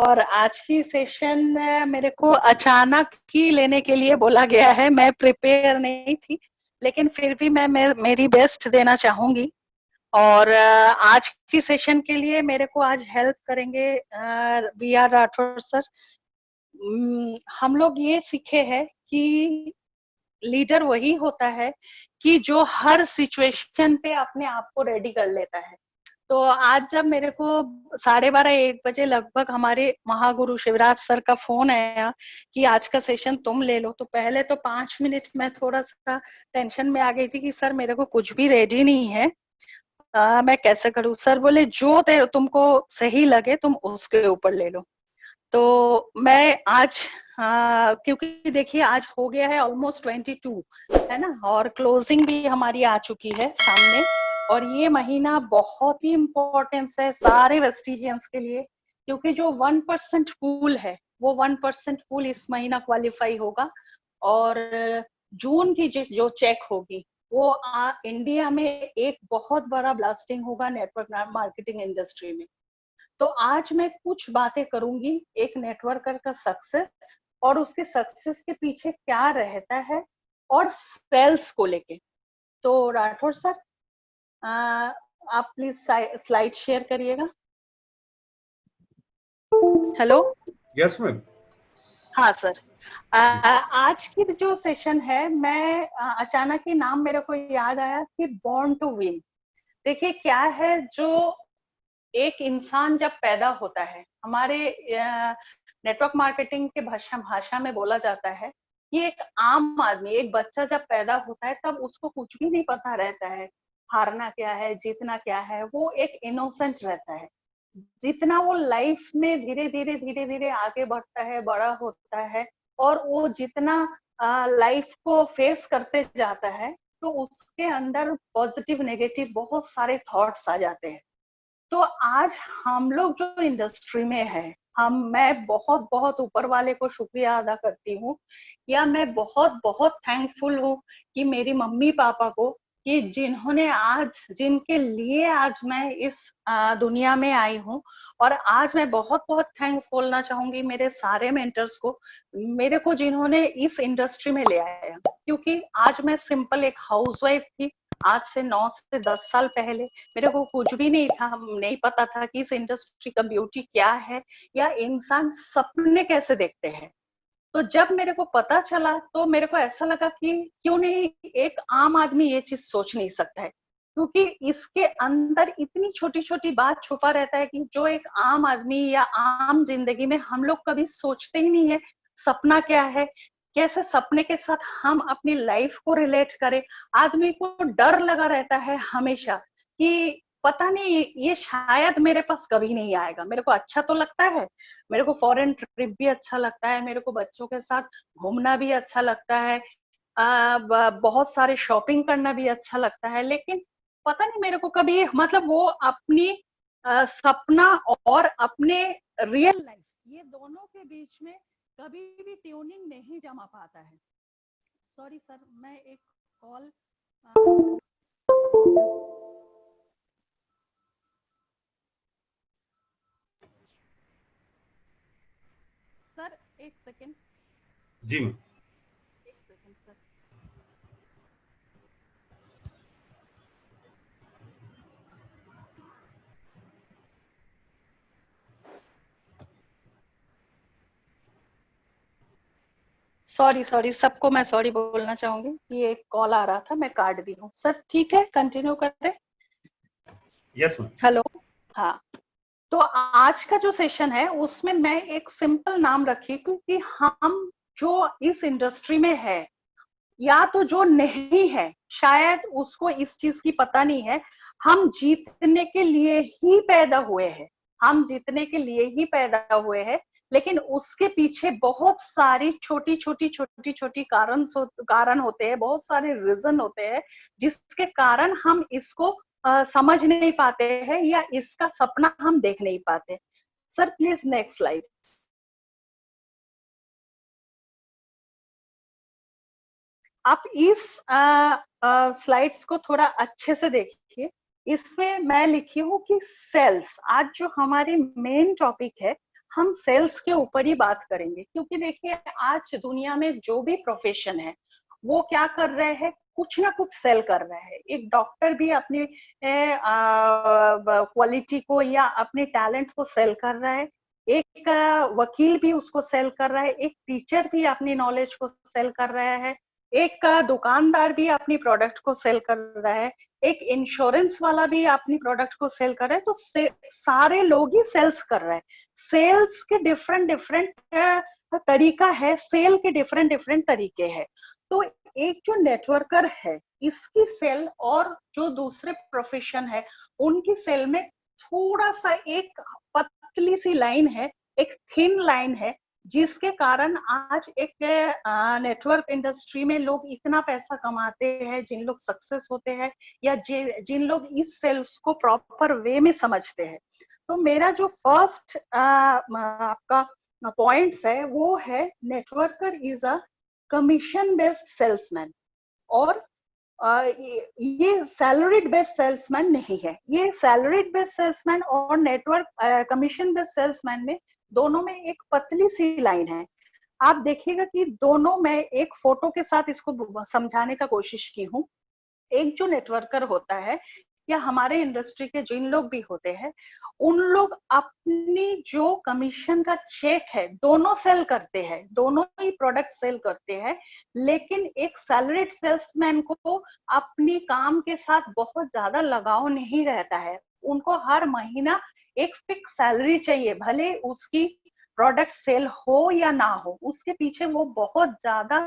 और आज की सेशन मेरे को अचानक ही लेने के लिए बोला गया है। मैं प्रिपेयर नहीं थी, लेकिन फिर भी मैं मेरी बेस्ट देना चाहूंगी। और आज की सेशन के लिए मेरे को आज हेल्प करेंगे बी आर राठौर सर। हम लोग ये सीखे हैं कि लीडर वही होता है कि जो हर सिचुएशन पे अपने आप को रेडी कर लेता है। तो आज जब मेरे को 12:30-1 बजे लगभग हमारे महागुरु शिवराज सर का फोन आया कि आज का सेशन तुम ले लो, तो पहले तो 5 मिनट में थोड़ा सा टेंशन में आ गई थी कि सर मेरे को कुछ भी रेडी नहीं है, मैं कैसे करूं। सर बोले जो तुमको सही लगे तुम उसके ऊपर ले लो। तो मैं आज क्योंकि देखिए आज हो गया है ऑलमोस्ट 22, है ना, और क्लोजिंग भी हमारी आ चुकी है सामने। और ये महीना बहुत ही इम्पोर्टेंस है सारे वेस्टिजियंस के लिए, क्योंकि जो 1% पूल है वो 1% पूल इस महीना क्वालिफाई होगा। और जून की जो चेक होगी वो इंडिया में एक बहुत बड़ा ब्लास्टिंग होगा नेटवर्क मार्केटिंग इंडस्ट्री में। तो आज मैं कुछ बातें करूंगी एक नेटवर्कर का सक्सेस और उसके सक्सेस के पीछे क्या रहता है और सेल्स को लेके। तो राठौर सर आप प्लीज स्लाइड शेयर करिएगा। हेलो। Yes ma'am. हाँ सर, आज की जो सेशन है, मैं अचानक ही नाम मेरे को याद आया कि बॉर्न टू विन। देखिए क्या है, जो एक इंसान जब पैदा होता है, हमारे नेटवर्क मार्केटिंग के भाषा में बोला जाता है कि एक आम आदमी, एक बच्चा जब पैदा होता है तब उसको कुछ भी नहीं पता रहता है, हारना क्या है जीतना क्या है, वो एक इनोसेंट रहता है। जितना वो लाइफ में धीरे धीरे आगे बढ़ता है, बड़ा होता है, और वो जितना लाइफ को फेस करते जाता है, तो उसके अंदर पॉजिटिव नेगेटिव बहुत सारे थॉट्स आ जाते हैं। तो आज हम लोग जो इंडस्ट्री में है, मैं बहुत बहुत ऊपर वाले को शुक्रिया अदा करती हूँ, या मैं बहुत बहुत थैंकफुल हूँ कि मेरी मम्मी पापा को, कि जिन्होंने आज, जिनके लिए आज मैं इस दुनिया में आई हूँ। और आज मैं बहुत बहुत थैंक्स बोलना चाहूंगी मेरे सारे मेंटर्स को, मेरे को जिन्होंने इस इंडस्ट्री में ले आया। क्योंकि आज मैं सिंपल एक हाउसवाइफ थी, आज से 9 से 10 साल पहले मेरे को कुछ भी नहीं था, नहीं पता था कि इस इंडस्ट्री का ब्यूटी क्या है या इंसान सपने कैसे देखते हैं। तो जब मेरे को पता चला तो मेरे को ऐसा लगा कि क्यों नहीं एक आम आदमी ये चीज सोच नहीं सकता है, क्योंकि इसके अंदर इतनी छोटी छोटी बात छुपा रहता है कि जो एक आम आदमी या आम जिंदगी में हम लोग कभी सोचते ही नहीं है। सपना क्या है, कैसे सपने के साथ हम अपनी लाइफ को रिलेट करें। आदमी को डर लगा रहता है हमेशा कि पता नहीं ये शायद मेरे पास कभी नहीं आएगा। मेरे को अच्छा तो लगता है, मेरे को फॉरेन ट्रिप भी अच्छा लगता है, मेरे को बच्चों के साथ घूमना भी अच्छा लगता है, बहुत सारे शॉपिंग करना भी अच्छा लगता है, लेकिन पता नहीं मेरे को कभी, मतलब वो अपनी सपना और अपने रियल लाइफ, ये दोनों के बीच में कभी भी ट्यूनिंग नहीं जमा पाता है। सॉरी सर, मैं एक कॉल, सर एक सेकेंड। जी मैम। एक सेकेंड सर। सॉरी सबको मैं सॉरी बोलना चाहूंगी कि एक कॉल आ रहा था, मैं काट दी हूँ। सर ठीक है, कंटिन्यू करें। Yes ma'am. हेलो। हाँ, तो आज का जो सेशन है उसमें मैं एक सिंपल नाम रखी, क्योंकि हम जो इस इंडस्ट्री में है, या तो जो नहीं है शायद उसको इस चीज की पता नहीं है, हम जीतने के लिए ही पैदा हुए हैं, हम जीतने के लिए ही पैदा हुए हैं। लेकिन उसके पीछे बहुत सारी छोटी छोटी कारण होते हैं, बहुत सारे रीजन होते हैं जिसके कारण हम इसको समझ नहीं पाते हैं या इसका सपना हम देख नहीं पाते। Sir please next slide. आप इस स्लाइड्स को थोड़ा अच्छे से देखिए। इसमें मैं लिखी हूँ कि सेल्स, आज जो हमारी मेन टॉपिक है, हम सेल्स के ऊपर ही बात करेंगे, क्योंकि देखिए आज दुनिया में जो भी प्रोफेशन है वो क्या कर रहे हैं, कुछ ना कुछ सेल कर रहे हैं। एक डॉक्टर भी अपनी क्वालिटी को या अपने टैलेंट को सेल कर रहा है, एक वकील भी उसको सेल कर रहा है, एक टीचर भी अपनी नॉलेज को सेल कर रहा है, एक दुकानदार भी अपनी प्रोडक्ट को सेल कर रहा है, एक इंश्योरेंस वाला भी अपनी प्रोडक्ट को सेल कर रहा है। तो सारे लोग ही सेल्स कर रहे हैं। सेल्स के डिफरेंट डिफरेंट तरीका है, सेल के डिफरेंट डिफरेंट तरीके हैं। तो एक जो नेटवर्कर है इसकी सेल और जो दूसरे प्रोफेशन है उनकी सेल में थोड़ा सा एक पतली सी लाइन है, एक थिन लाइन है, जिसके कारण आज एक नेटवर्क इंडस्ट्री में लोग इतना पैसा कमाते हैं, जिन लोग सक्सेस होते हैं या जिन लोग इस सेल्स को प्रॉपर वे में समझते हैं। तो मेरा जो फर्स्ट आपका पॉइंट्स है वो है networker is a commission based salesman. और ये सैलरीड बेस्ड सेल्समैन नहीं है। ये सैलरीड बेस्ड सेल्समैन और नेटवर्क कमीशन बेस्ड सेल्समैन में दोनों में एक पतली सी लाइन है। आप देखिएगा कि दोनों में एक फोटो के साथ इसको समझाने का कोशिश की हूँ। एक जो नेटवर्कर होता है या हमारे इंडस्ट्री के जिन लोग भी होते हैं, उन लोग अपनी जो कमीशन का चेक है दोनों सेल करते हैं, दोनों ही प्रोडक्ट सेल करते हैं। लेकिन एक सैलरीड सेल्समैन को अपनी काम के साथ बहुत ज्यादा लगाव नहीं रहता है। उनको हर महीना एक फिक्स सैलरी चाहिए, भले उसकी प्रोडक्ट सेल हो या ना हो, उसके पीछे वो बहुत ज्यादा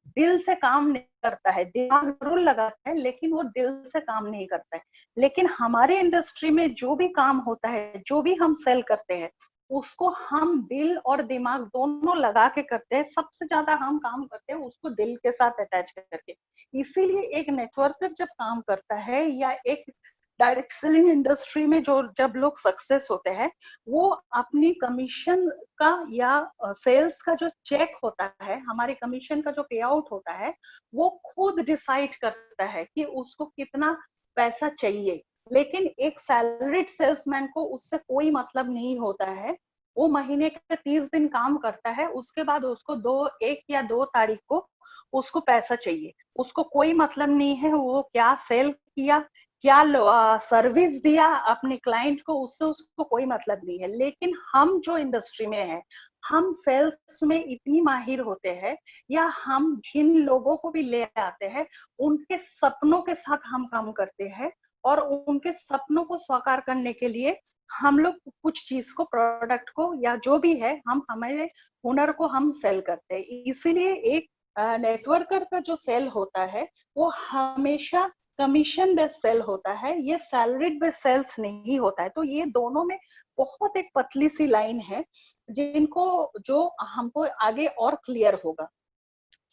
दिल से काम नहीं करता है। दिमाग जरूर लगाता है लेकिन वो दिल से काम नहीं करता है। लेकिन हमारे इंडस्ट्री में जो भी काम होता है, जो भी हम सेल करते हैं, उसको हम दिल और दिमाग दोनों लगा के करते हैं। सबसे ज्यादा हम काम करते हैं उसको दिल के साथ अटैच करके। इसीलिए एक नेटवर्कर जब काम करता है या एक डायरेक्ट सेलिंग इंडस्ट्री में जो जब लोग सक्सेस होते हैं, वो अपनी कमीशन का या सेल्स का जो चेक होता है, हमारे कमीशन का जो पे आउट होता है, वो खुद डिसाइड करता है कि उसको कितना पैसा चाहिए। लेकिन एक सैलरीड सेल्समैन को उससे कोई मतलब नहीं होता है। वो महीने के 30 दिन काम करता है, उसके बाद उसको 1 या 2 तारीख को उसको पैसा चाहिए। उसको कोई मतलब नहीं है वो क्या सेल किया, क्या सर्विस दिया अपने क्लाइंट को, उससे उसको कोई मतलब नहीं है। लेकिन हम जो इंडस्ट्री में है, हम सेल्स में इतनी माहिर होते हैं, या हम जिन लोगों को भी ले आते हैं उनके सपनों के साथ हम काम करते हैं, और उनके सपनों को साकार करने के लिए हम लोग कुछ चीज को, प्रोडक्ट को या जो भी है, हम हमारे हुनर को हम सेल करते हैं। इसीलिए एक नेटवर्कर का जो सेल होता है वो हमेशा कमीशन बेस्ड सेल होता है, ये सैलरीड बेस्ड सेल्स नहीं होता है। तो ये दोनों में बहुत एक पतली सी लाइन है जिनको जो हमको आगे और क्लियर होगा।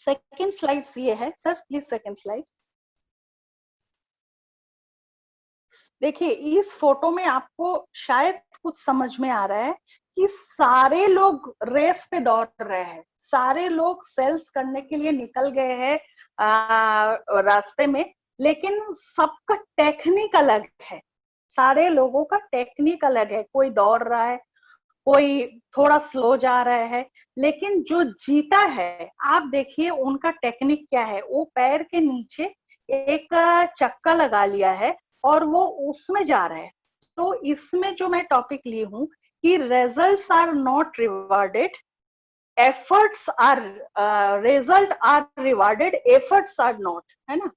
सेकंड स्लाइड ये है सर, प्लीज सेकंड स्लाइड। देखिए इस फोटो में आपको शायद कुछ समझ में आ रहा है कि सारे लोग रेस पे दौड़ रहे हैं, सारे लोग सेल्स करने के लिए निकल गए हैं रास्ते में, लेकिन सबका टेक्निक अलग है। सारे लोगों का टेक्निक अलग है, कोई दौड़ रहा है, कोई थोड़ा स्लो जा रहा है, लेकिन जो जीता है आप देखिए उनका टेक्निक क्या है। वो पैर के नीचे एक चक्का लगा लिया है और वो उसमें जा रहा है। तो इसमें जो मैं टॉपिक ली हूँ कि results are not rewarded, efforts are result are rewarded, efforts are not, है ना।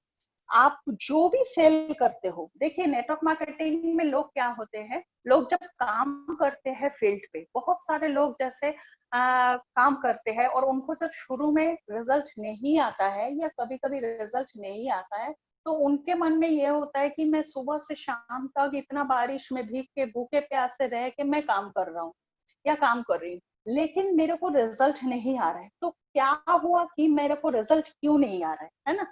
आप जो भी सेल करते हो, देखिए नेटवर्क मार्केटिंग में लोग क्या होते हैं, लोग जब काम करते हैं फील्ड पे, बहुत सारे लोग जैसे काम करते हैं और उनको जब शुरू में रिजल्ट नहीं आता है या कभी कभी रिजल्ट नहीं आता है, तो उनके मन में ये होता है कि मैं सुबह से शाम तक इतना बारिश में भीग के भूखे प्यासे रह के मैं काम कर रहा हूँ या काम कर रही हूँ, लेकिन मेरे को रिजल्ट नहीं आ रहा है। तो क्या हुआ कि मेरे को रिजल्ट क्यों नहीं आ रहा है ना।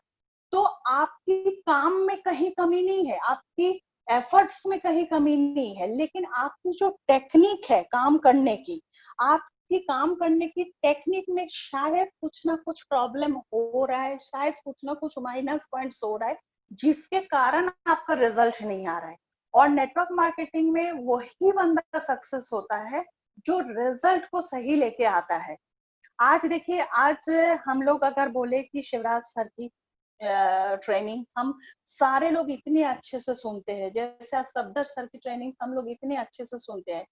तो आपकी काम में कहीं कमी नहीं है, आपकी एफर्ट्स में कहीं कमी नहीं है, लेकिन आपकी जो टेक्निक है काम करने की, आपकी काम करने की टेक्निक में शायद कुछ ना कुछ प्रॉब्लम हो रहा है, शायद कुछ ना कुछ माइनस पॉइंट्स हो रहा है, जिसके कारण आपका रिजल्ट नहीं आ रहा है। और नेटवर्क मार्केटिंग में वही बंदा सक्सेस होता है जो रिजल्ट को सही लेके आता है। आज देखिए, आज हम लोग अगर बोले कि शिवराज सर की ट्रेनिंग हम सारे लोग इतने अच्छे से सुनते हैं, जैसे आज सफदर सर की ट्रेनिंग हम लोग इतने अच्छे से सुनते हैं,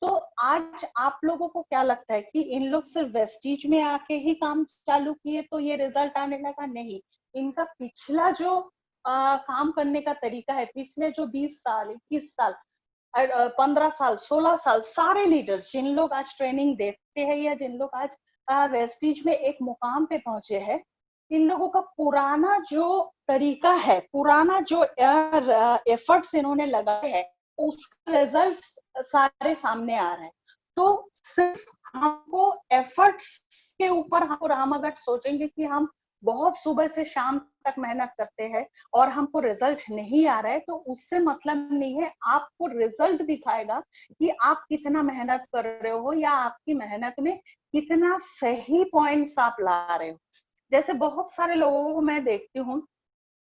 तो आज आप लोगों को क्या लगता है कि इन लोग सिर्फ वेस्टीज में आके ही काम चालू किए तो ये रिजल्ट आने लगा? नहीं, इनका पिछला जो काम करने का तरीका है, पिछले जो 20 साल 21 साल 15 साल 16 साल, सारे लीडर्स जिन लोग आज ट्रेनिंग देते हैं या जिन लोग आज वेस्टीज में एक मुकाम पे पहुंचे हैं, इन लोगों का पुराना जो तरीका है, पुराना जो एफर्ट्स इन्होंने लगाए हैं, उसका रिजल्ट सारे सामने आ रहे हैं। तो सिर्फ हमको एफर्ट्स के ऊपर हम अगर सोचेंगे कि हम बहुत सुबह से शाम तक मेहनत करते हैं और हमको रिजल्ट नहीं आ रहा है, तो उससे मतलब नहीं है। आपको रिजल्ट दिखाएगा कि आप कितना मेहनत कर रहे हो या आपकी मेहनत में कितना सही पॉइंट्स आप ला रहे हो। जैसे बहुत सारे लोगों को मैं देखती हूँ,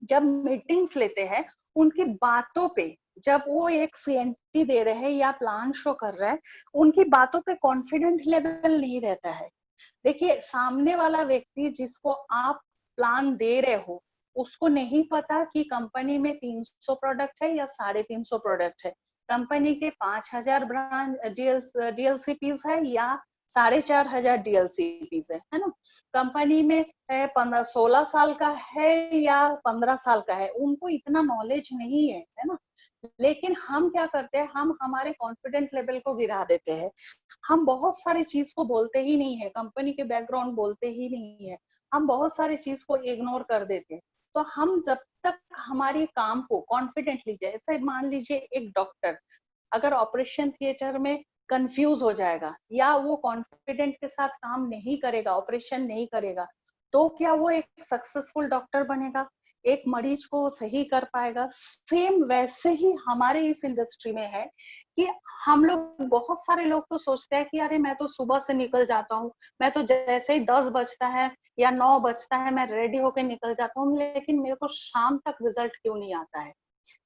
जब मीटिंग्स लेते हैं, उनकी बातों पे, जब वो एक सीएनटी दे रहे हैं या प्लान शो कर रहे हैं, उनकी बातों पे कॉन्फिडेंट लेवल नहीं रहता है। देखिए, सामने वाला व्यक्ति जिसको आप प्लान दे रहे हो, उसको नहीं पता कि कंपनी में 300 प्रोडक्ट है या 350 प्रोडक्ट है, कंपनी के 5000 ब्रांड डीएलसीपीज है या 4500 डीएलसीपीज है ना? कंपनी में 16 साल का है या 15 साल का है, उनको इतना नॉलेज नहीं है ना? लेकिन हम क्या करते हैं, हम हमारे कॉन्फिडेंट लेवल को गिरा देते हैं। हम बहुत सारी चीज को बोलते ही नहीं है, कंपनी के बैकग्राउंड बोलते ही नहीं है, हम बहुत सारी चीज को इग्नोर कर देते हैं। तो हम जब तक हमारे काम को कॉन्फिडेंटली, जैसे मान लीजिए एक डॉक्टर अगर ऑपरेशन थिएटर में कंफ्यूज हो जाएगा या वो कॉन्फिडेंट के साथ काम नहीं करेगा, ऑपरेशन नहीं करेगा, तो क्या वो एक सक्सेसफुल डॉक्टर बनेगा? एक मरीज को सही कर पाएगा? सेम वैसे ही हमारे इस इंडस्ट्री में है कि हम लोग, बहुत सारे लोग तो सोचते हैं कि अरे मैं तो सुबह से निकल जाता हूँ, मैं तो जैसे ही 10 बजता है या 9 बजता है मैं रेडी होके निकल जाता हूँ, लेकिन मेरे को शाम तक रिजल्ट क्यों नहीं आता है?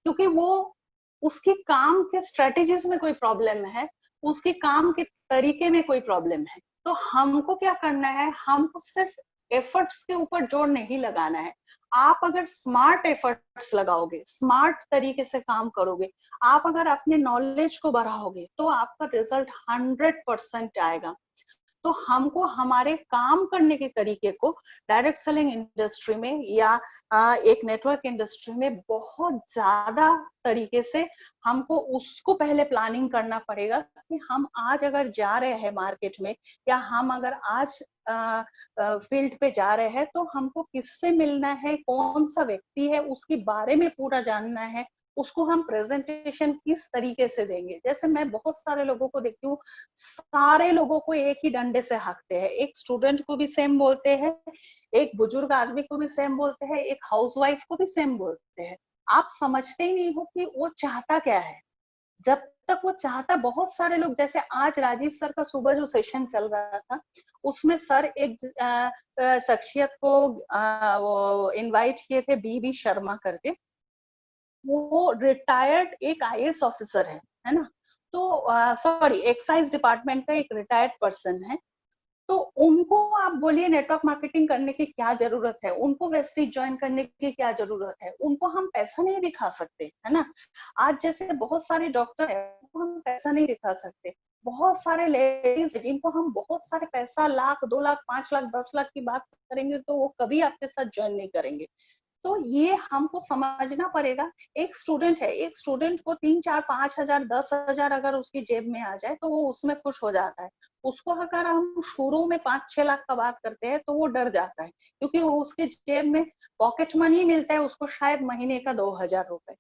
क्योंकि वो, उसके काम के स्ट्रेटेजीज में कोई प्रॉब्लम है, उसके काम के तरीके में कोई प्रॉब्लम है। तो हमको क्या करना है, हमको सिर्फ एफर्ट्स के ऊपर जोर नहीं लगाना है। आप अगर स्मार्ट एफर्ट्स लगाओगे, स्मार्ट तरीके से काम करोगे, आप अगर अपने नॉलेज को बढ़ाओगे, तो आपका रिजल्ट 100% आएगा। तो हमको हमारे काम करने के तरीके को डायरेक्ट सेलिंग इंडस्ट्री में या एक नेटवर्क इंडस्ट्री में बहुत ज्यादा तरीके से हमको उसको पहले प्लानिंग करना पड़ेगा कि हम आज अगर जा रहे हैं मार्केट में या हम अगर आज फील्ड पे जा रहे हैं, तो हमको किससे मिलना है, कौन सा व्यक्ति है, उसके बारे में पूरा जानना है, उसको हम प्रेजेंटेशन किस तरीके से देंगे। जैसे मैं बहुत सारे लोगों को देखती हूँ, सारे लोगों को एक ही डंडे से हाँकते हैं, एक स्टूडेंट को भी सेम बोलते हैं, एक बुजुर्ग आदमी को भी सेम बोलते हैं, एक हाउसवाइफ को भी सेम बोलते हैं। आप समझते ही नहीं हो कि वो चाहता क्या है। जब तक वो चाहता, बहुत सारे लोग, जैसे आज राजीव सर का सुबह जो सेशन चल रहा था, उसमें सर एक शख्सियत को वो इनवाइट किए थे, बी शर्मा करके। वो रिटायर्ड एक आईएएस ऑफिसर है ना? तो सॉरी, एक्साइज डिपार्टमेंट का एक रिटायर्ड पर्सन है। तो उनको आप बोलिए नेटवर्क मार्केटिंग करने की क्या जरूरत है, उनको वेस्टीज ज्वाइन करने की क्या जरूरत है? उनको हम पैसा नहीं दिखा सकते, है ना? आज जैसे बहुत सारे डॉक्टर है, उनको हम पैसा नहीं दिखा सकते। बहुत सारे लेडीज जिनको हम बहुत सारे पैसा, लाख 2 लाख 5 लाख 10 लाख की बात करेंगे, तो वो कभी आपके साथ ज्वाइन नहीं करेंगे। तो ये हमको समझना पड़ेगा। एक स्टूडेंट है, एक स्टूडेंट को 3 4 5 हजार 10 हजार अगर उसकी जेब में आ जाए तो वो उसमें खुश हो जाता है। उसको अगर हम शुरू में 5-6 लाख का बात करते हैं तो वो डर जाता है, क्योंकि वो उसके जेब में पॉकेट मनी मिलता है उसको शायद महीने का 2000 रुपए।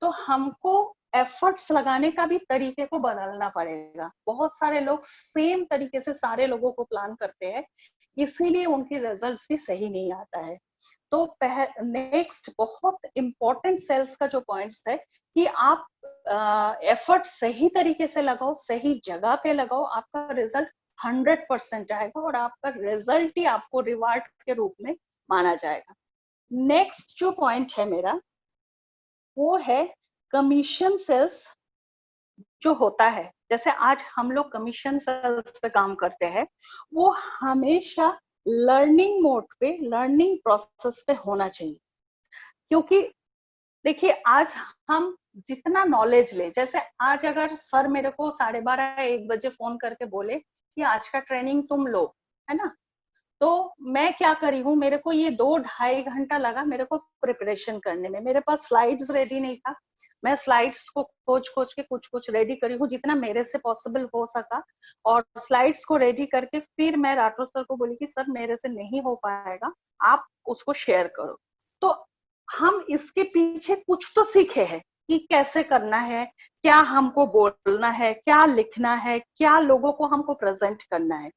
तो हमको एफर्ट्स लगाने का भी तरीके को बदलना पड़ेगा। बहुत सारे लोग सेम तरीके से सारे लोगों को प्लान करते हैं, इसीलिए उनकी रिजल्ट्स भी सही नहीं आता है। तो नेक्स्ट बहुत इंपॉर्टेंट सेल्स का जो पॉइंट्स है कि आप एफर्ट सही तरीके से लगाओ, सही जगह पे लगाओ, आपका रिजल्ट 100% आएगा और आपका रिजल्ट ही आपको रिवार्ड के रूप में माना जाएगा। नेक्स्ट जो पॉइंट है मेरा, वो है कमीशन सेल्स जो होता है, जैसे आज हम लोग कमीशन सेल्स पे काम करते हैं, वो हमेशा लर्निंग मोड पे, लर्निंग प्रोसेस पे होना चाहिए। क्योंकि देखिए आज हम जितना नॉलेज ले, जैसे आज अगर सर मेरे को 12:30-1 बजे फोन करके बोले कि आज का ट्रेनिंग तुम लो, है ना, तो मैं क्या करी हूँ, मेरे को ये 2-2.5 घंटा लगा मेरे को प्रिपरेशन करने में। मेरे पास स्लाइड्स रेडी नहीं था, मैं स्लाइड्स को खोज खोज के कुछ कुछ रेडी करी हूँ जितना मेरे से पॉसिबल हो सका, और स्लाइड्स को रेडी करके फिर मैं राठौर सर को बोली कि सर मेरे से नहीं हो पाएगा, आप उसको शेयर करो। तो हम इसके पीछे कुछ तो सीखे हैं कि कैसे करना है, क्या हमको बोलना है, क्या लिखना है, क्या लोगों को हमको प्रेजेंट करना है।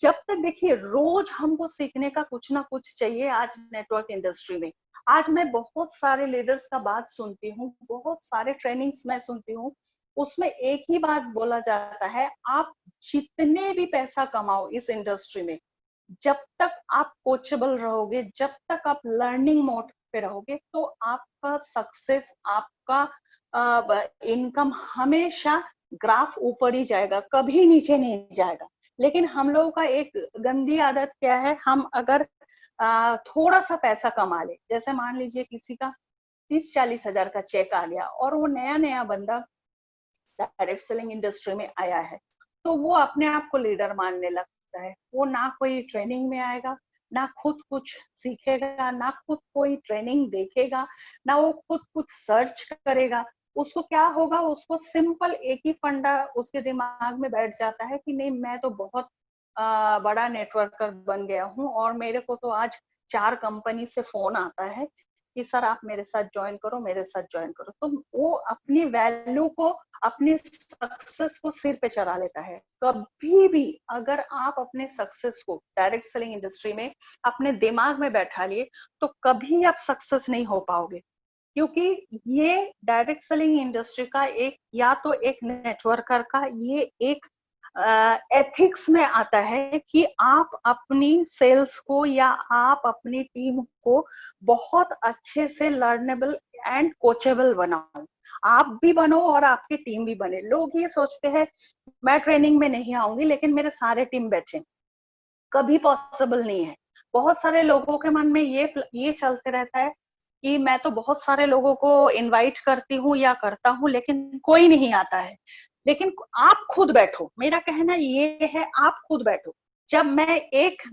जब तक देखिए रोज हमको सीखने का कुछ ना कुछ चाहिए। आज नेटवर्क इंडस्ट्री में आज मैं बहुत सारे लीडर्स का बात सुनती हूँ, बहुत सारे ट्रेनिंग्स मैं सुनती हूँ, उसमें एक ही बात बोला जाता है, आप जितने भी पैसा कमाओ इस इंडस्ट्री में, जब तक आप कोचेबल रहोगे, जब तक आप लर्निंग मोड पे रहोगे, तो आपका सक्सेस, आपका इनकम हमेशा ग्राफ ऊपर ही जाएगा, कभी नीचे नहीं जाएगा। लेकिन हम लोगों का एक गंदी आदत क्या है, हम अगर थोड़ा सा पैसा कमा ले, जैसे मान लीजिए किसी का 30-40 हजार का चेक आ गया और वो नया नया बंदा डायरेक्ट सेलिंग इंडस्ट्री में आया है, तो वो अपने आप को लीडर मानने लगता है। वो ना कोई ट्रेनिंग में आएगा, ना खुद कुछ सीखेगा, ना खुद कोई ट्रेनिंग देखेगा, ना वो खुद कुछ सर्च करेगा। उसको क्या होगा, उसको सिंपल एक ही फंडा उसके दिमाग में बैठ जाता है कि नहीं, मैं तो बहुत बड़ा नेटवर्कर बन गया हूँ और मेरे को तो आज 4 कंपनी से फोन आता है कि सर आप मेरे साथ ज्वाइन करो, मेरे साथ ज्वाइन करो। तो वो अपनी वैल्यू को, अपनी सक्सेस को सिर पे चढ़ा लेता है। कभी भी अगर आप अपने सक्सेस को डायरेक्ट सेलिंग इंडस्ट्री में अपने दिमाग में बैठा लिए, तो कभी आप सक्सेस नहीं हो पाओगे। क्योंकि ये डायरेक्ट सेलिंग इंडस्ट्री का एक, या तो एक नेटवर्कर का ये एक एथिक्स में आता है कि आप अपनी सेल्स को या आप अपनी टीम को बहुत अच्छे से लर्नेबल एंड कोचेबल बनाओ। आप भी बनो और आपकी टीम भी बने। लोग ये सोचते हैं मैं ट्रेनिंग में नहीं आऊंगी लेकिन मेरे सारे टीम बैठे, कभी पॉसिबल नहीं है। बहुत सारे लोगों के मन में ये चलते रहता है कि मैं तो बहुत सारे लोगों को इनवाइट करती हूँ या करता हूँ लेकिन कोई नहीं आता है। लेकिन आप खुद बैठो, मेरा कहना ये है, आप खुद बैठो। जब मैं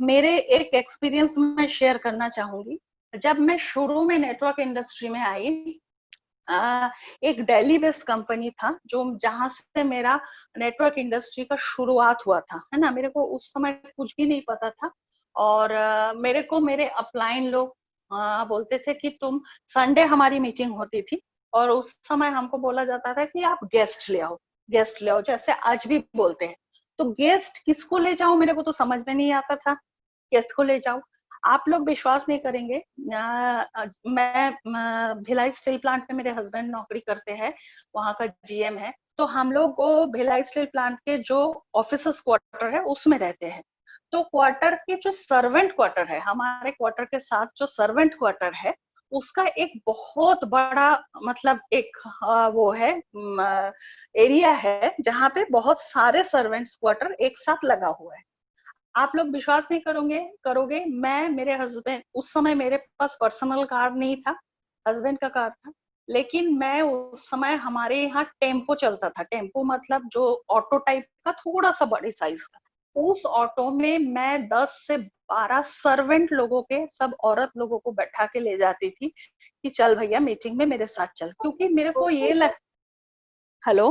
मेरे एक एक्सपीरियंस में शेयर करना चाहूंगी। जब मैं शुरू में नेटवर्क इंडस्ट्री में आई, एक दिल्ली बेस्ड कंपनी था जो, जहां से मेरा नेटवर्क इंडस्ट्री का शुरुआत हुआ था, है ना। मेरे को उस समय कुछ भी नहीं पता था और मेरे को मेरे अपलाइन लोग बोलते थे कि तुम, संडे हमारी मीटिंग होती थी और उस समय हमको बोला जाता था कि आप गेस्ट ले आओ, गेस्ट ले आओ, जैसे आज भी बोलते हैं। तो गेस्ट किसको ले जाओ मेरे को तो समझ में नहीं आता था, गेस्ट को ले जाओ। आप लोग विश्वास नहीं करेंगे, मैं भिलाई स्टील प्लांट में, मेरे हस्बैंड नौकरी करते हैं, वहां का जीएम है। तो हम लोग भिलाई स्टील प्लांट के जो ऑफिसर्स क्वार्टर है उसमें रहते हैं। तो क्वार्टर के जो सर्वेंट क्वार्टर है, हमारे क्वार्टर के साथ जो सर्वेंट क्वार्टर है, उसका एक बहुत बड़ा, मतलब एक वो है, एरिया है जहाँ पे बहुत सारे सर्वेंट्स क्वार्टर एक साथ लगा हुआ है। आप लोग विश्वास नहीं करोगे, मैं, मेरे हस्बैंड, उस समय मेरे पास पर्सनल कार नहीं था, हस्बैंड का कार था। लेकिन मैं उस समय, हमारे यहाँ टेम्पो चलता था, टेम्पो मतलब जो ऑटो टाइप का, थोड़ा सा बड़ी साइज का। उस ऑटो में मैं 10 से 12 सर्वेंट लोगों के, सब औरत लोगों को बैठा के ले जाती थी कि चल भैया मीटिंग में मेरे साथ चल। क्योंकि मेरे को ये हेलो,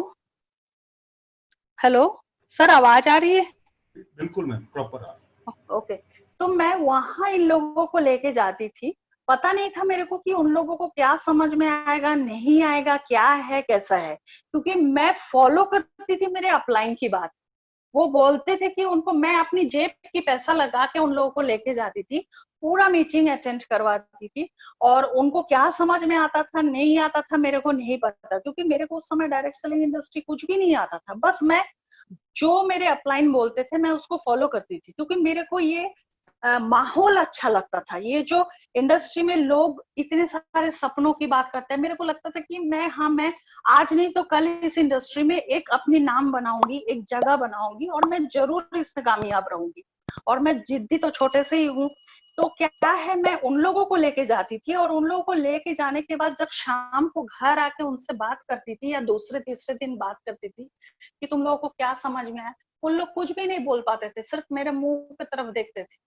हेलो सर, आवाज आ रही है? बिल्कुल मैम, प्रॉपर आ ओके। तो मैं वहां इन लोगों को लेके जाती थी। पता नहीं था मेरे को कि उन लोगों को क्या समझ में आएगा, नहीं आएगा, क्या है, कैसा है। क्योंकि मैं फॉलो करती थी मेरे अपलाइन की बात। वो बोलते थे कि उनको, मैं अपनी जेब की पैसा लगा के उन लोगों को लेके जाती थी, पूरा मीटिंग अटेंड करवाती थी। और उनको क्या समझ में आता था, नहीं आता था, मेरे को नहीं पता, क्योंकि मेरे को उस समय डायरेक्ट सेलिंग इंडस्ट्री कुछ भी नहीं आता था। बस मैं, जो मेरे अपलाइन बोलते थे मैं उसको फॉलो करती थी, क्योंकि मेरे को ये माहौल अच्छा लगता था। ये जो इंडस्ट्री में लोग इतने सारे सपनों की बात करते हैं, मेरे को लगता था कि मैं आज नहीं तो कल इस इंडस्ट्री में एक अपनी नाम बनाऊंगी, एक जगह बनाऊंगी और मैं जरूर इसमें कामयाब रहूंगी। और मैं जिद्दी तो छोटे से ही हूँ। तो क्या है, मैं उन लोगों को लेके जाती थी और उन लोगों को लेके जाने के बाद जब शाम को घर आके उनसे बात करती थी या दूसरे तीसरे दिन बात करती थी कि तुम लोगों को क्या समझ में आया, उन लोग कुछ भी नहीं बोल पाते थे, सिर्फ मेरे मुंह की तरफ देखते थे।